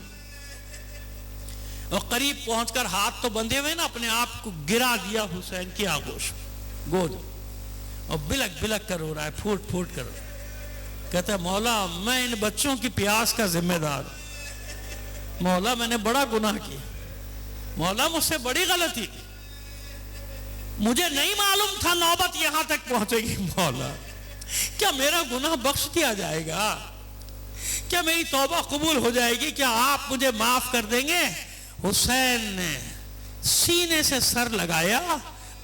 اور قریب پہنچ کر ہاتھ تو بندھے ہوئے نا, اپنے آپ کو گرا دیا حسین کی آغوش گود, اور بلک بلک کر ہو رہا ہے, پھوٹ پھوٹ کر. کہتا ہے مولا میں ان بچوں کی پیاس کا ذمہ دار, مولا میں نے بڑا گناہ کیا, مولا مجھ سے بڑی غلطی, مجھے نہیں معلوم تھا نوبت یہاں تک پہنچے گی. مولا کیا میرا گناہ بخش دیا جائے گا, کیا میری توبہ قبول ہو جائے گی, کیا آپ مجھے معاف کر دیں گے؟ حسین نے سینے سے سر لگایا,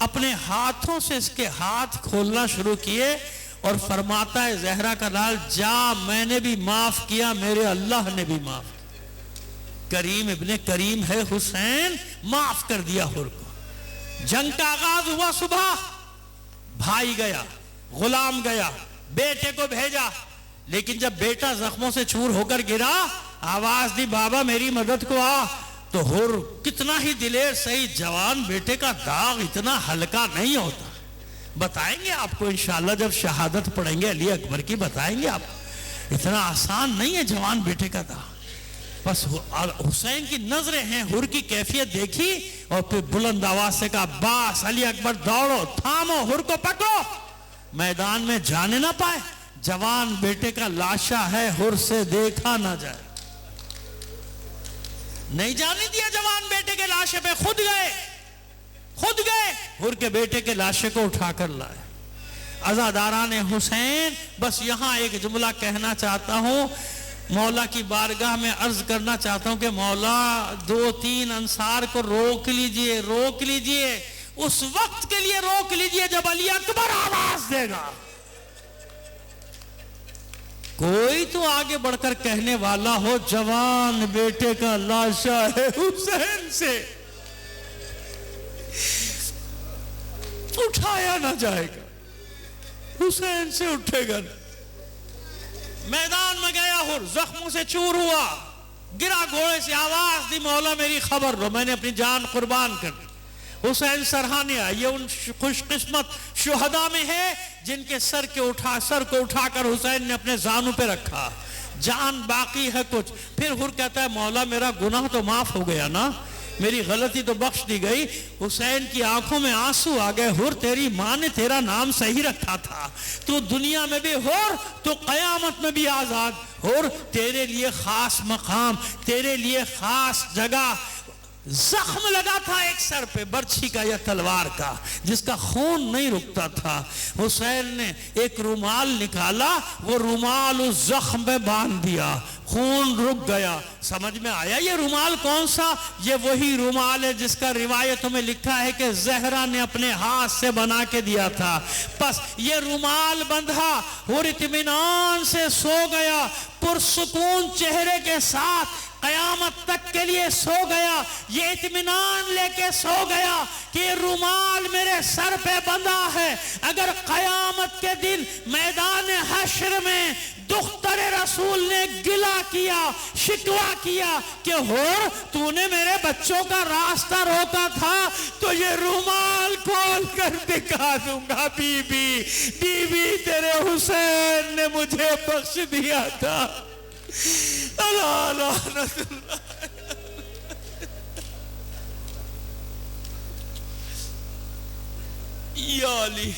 اپنے ہاتھوں سے اس کے ہاتھ کھولنا شروع کیے, اور فرماتا ہے زہرا کا لال, جا میں نے بھی معاف کیا, میرے اللہ نے بھی معاف کیا. کریم ابن کریم ہے حسین, معاف کر دیا حر کو. جنگ کا آغاز ہوا صبح, بھائی گیا, غلام گیا, بیٹے کو بھیجا, لیکن جب بیٹا زخموں سے چور ہو کر گرا, آواز دی بابا میری مدد کو آ, تو حر کتنا ہی دلیر صحیح, جوان بیٹے کا داغ اتنا ہلکا نہیں ہوتا. بتائیں گے آپ کو انشاءاللہ جب شہادت پڑھیں گے علی اکبر کی, بتائیں گے آپ, اتنا آسان نہیں ہے جوان بیٹے کا داغ. بس حسین کی نظریں ہیں, حر کی کیفیت دیکھی, اور پھر بلند آواز سے کہا عباس, علی اکبر دوڑو, تھامو, حر کو پکڑو, میدان میں جانے نہ پائے, جوان بیٹے کا لاشا ہے, حر سے دیکھا نہ جائے. نہیں جانے دیا جوان بیٹے کے لاشے پہ, خود گئے, حر کے بیٹے کے لاشے کو اٹھا کر لائے. عزاداران حسین, بس یہاں ایک جملہ کہنا چاہتا ہوں, مولا کی بارگاہ میں عرض کرنا چاہتا ہوں کہ مولا 2-3 انصار کو روک لیجئے, اس وقت کے لیے روک لیجئے جب علی اکبر آواز دے گا. کوئی تو آگے بڑھ کر کہنے والا ہو جوان بیٹے کا لاشا ہے, حسین سے اٹھایا نہ جائے گا, حسین سے اٹھے گا. میدان میں گیا حر, زخموں سے چور ہوا, گرا گھوڑے سے, آواز دی مولا میری خبر لو, میں نے اپنی جان قربان کر دی. حسین سرحانیہ, یہ ان خوش قسمت شہداء میں ہے جن کے سر کو اٹھا کر حسین نے اپنے زانوں پہ رکھا, جان باقی ہے کچھ. پھر حر کہتا ہے مولا میرا گناہ تو معاف ہو گیا نا, میری غلطی تو بخش دی گئی. حسین کی آنکھوں میں آنسو آ گئے. حر تیری ماں نے تیرا نام صحیح رکھا تھا, تو دنیا میں بھی حر تو قیامت میں بھی آزاد. حر تیرے لیے خاص مقام, تیرے لیے خاص جگہ. زخم لگا تھا ایک سر پہ برچھی کا یا تلوار کا جس کا خون نہیں رکتا تھا. حسین نے ایک رومال نکالا, وہ رومال اس زخم پہ باندھ دیا, خون رک گیا. سمجھ میں آیا یہ رومال کون سا؟ یہ وہی رومال ہے جس کا روایتوں میں لکھا ہے کہ زہرا نے اپنے ہاتھ سے بنا کے دیا تھا. بس یہ رومال بندھا اور اطمینان سے سو گیا, پرسکون چہرے کے ساتھ قیامت تک کے لیے سو گیا. یہ اطمینان لے کے سو گیا کہ یہ رومال میرے سر پہ بندھا ہے. اگر قیامت کے دن میدان حشر میں دختر رسول نے گلا کیا, شکوا کیا کہ ہور تو نے میرے بچوں کا راستہ روکا تھا, تو یہ رومال کھول کر دکھا دوں گا, بی بی تیرے حسین نے مجھے بخش دیا تھا. اللہ لعنت اللہ. یا علی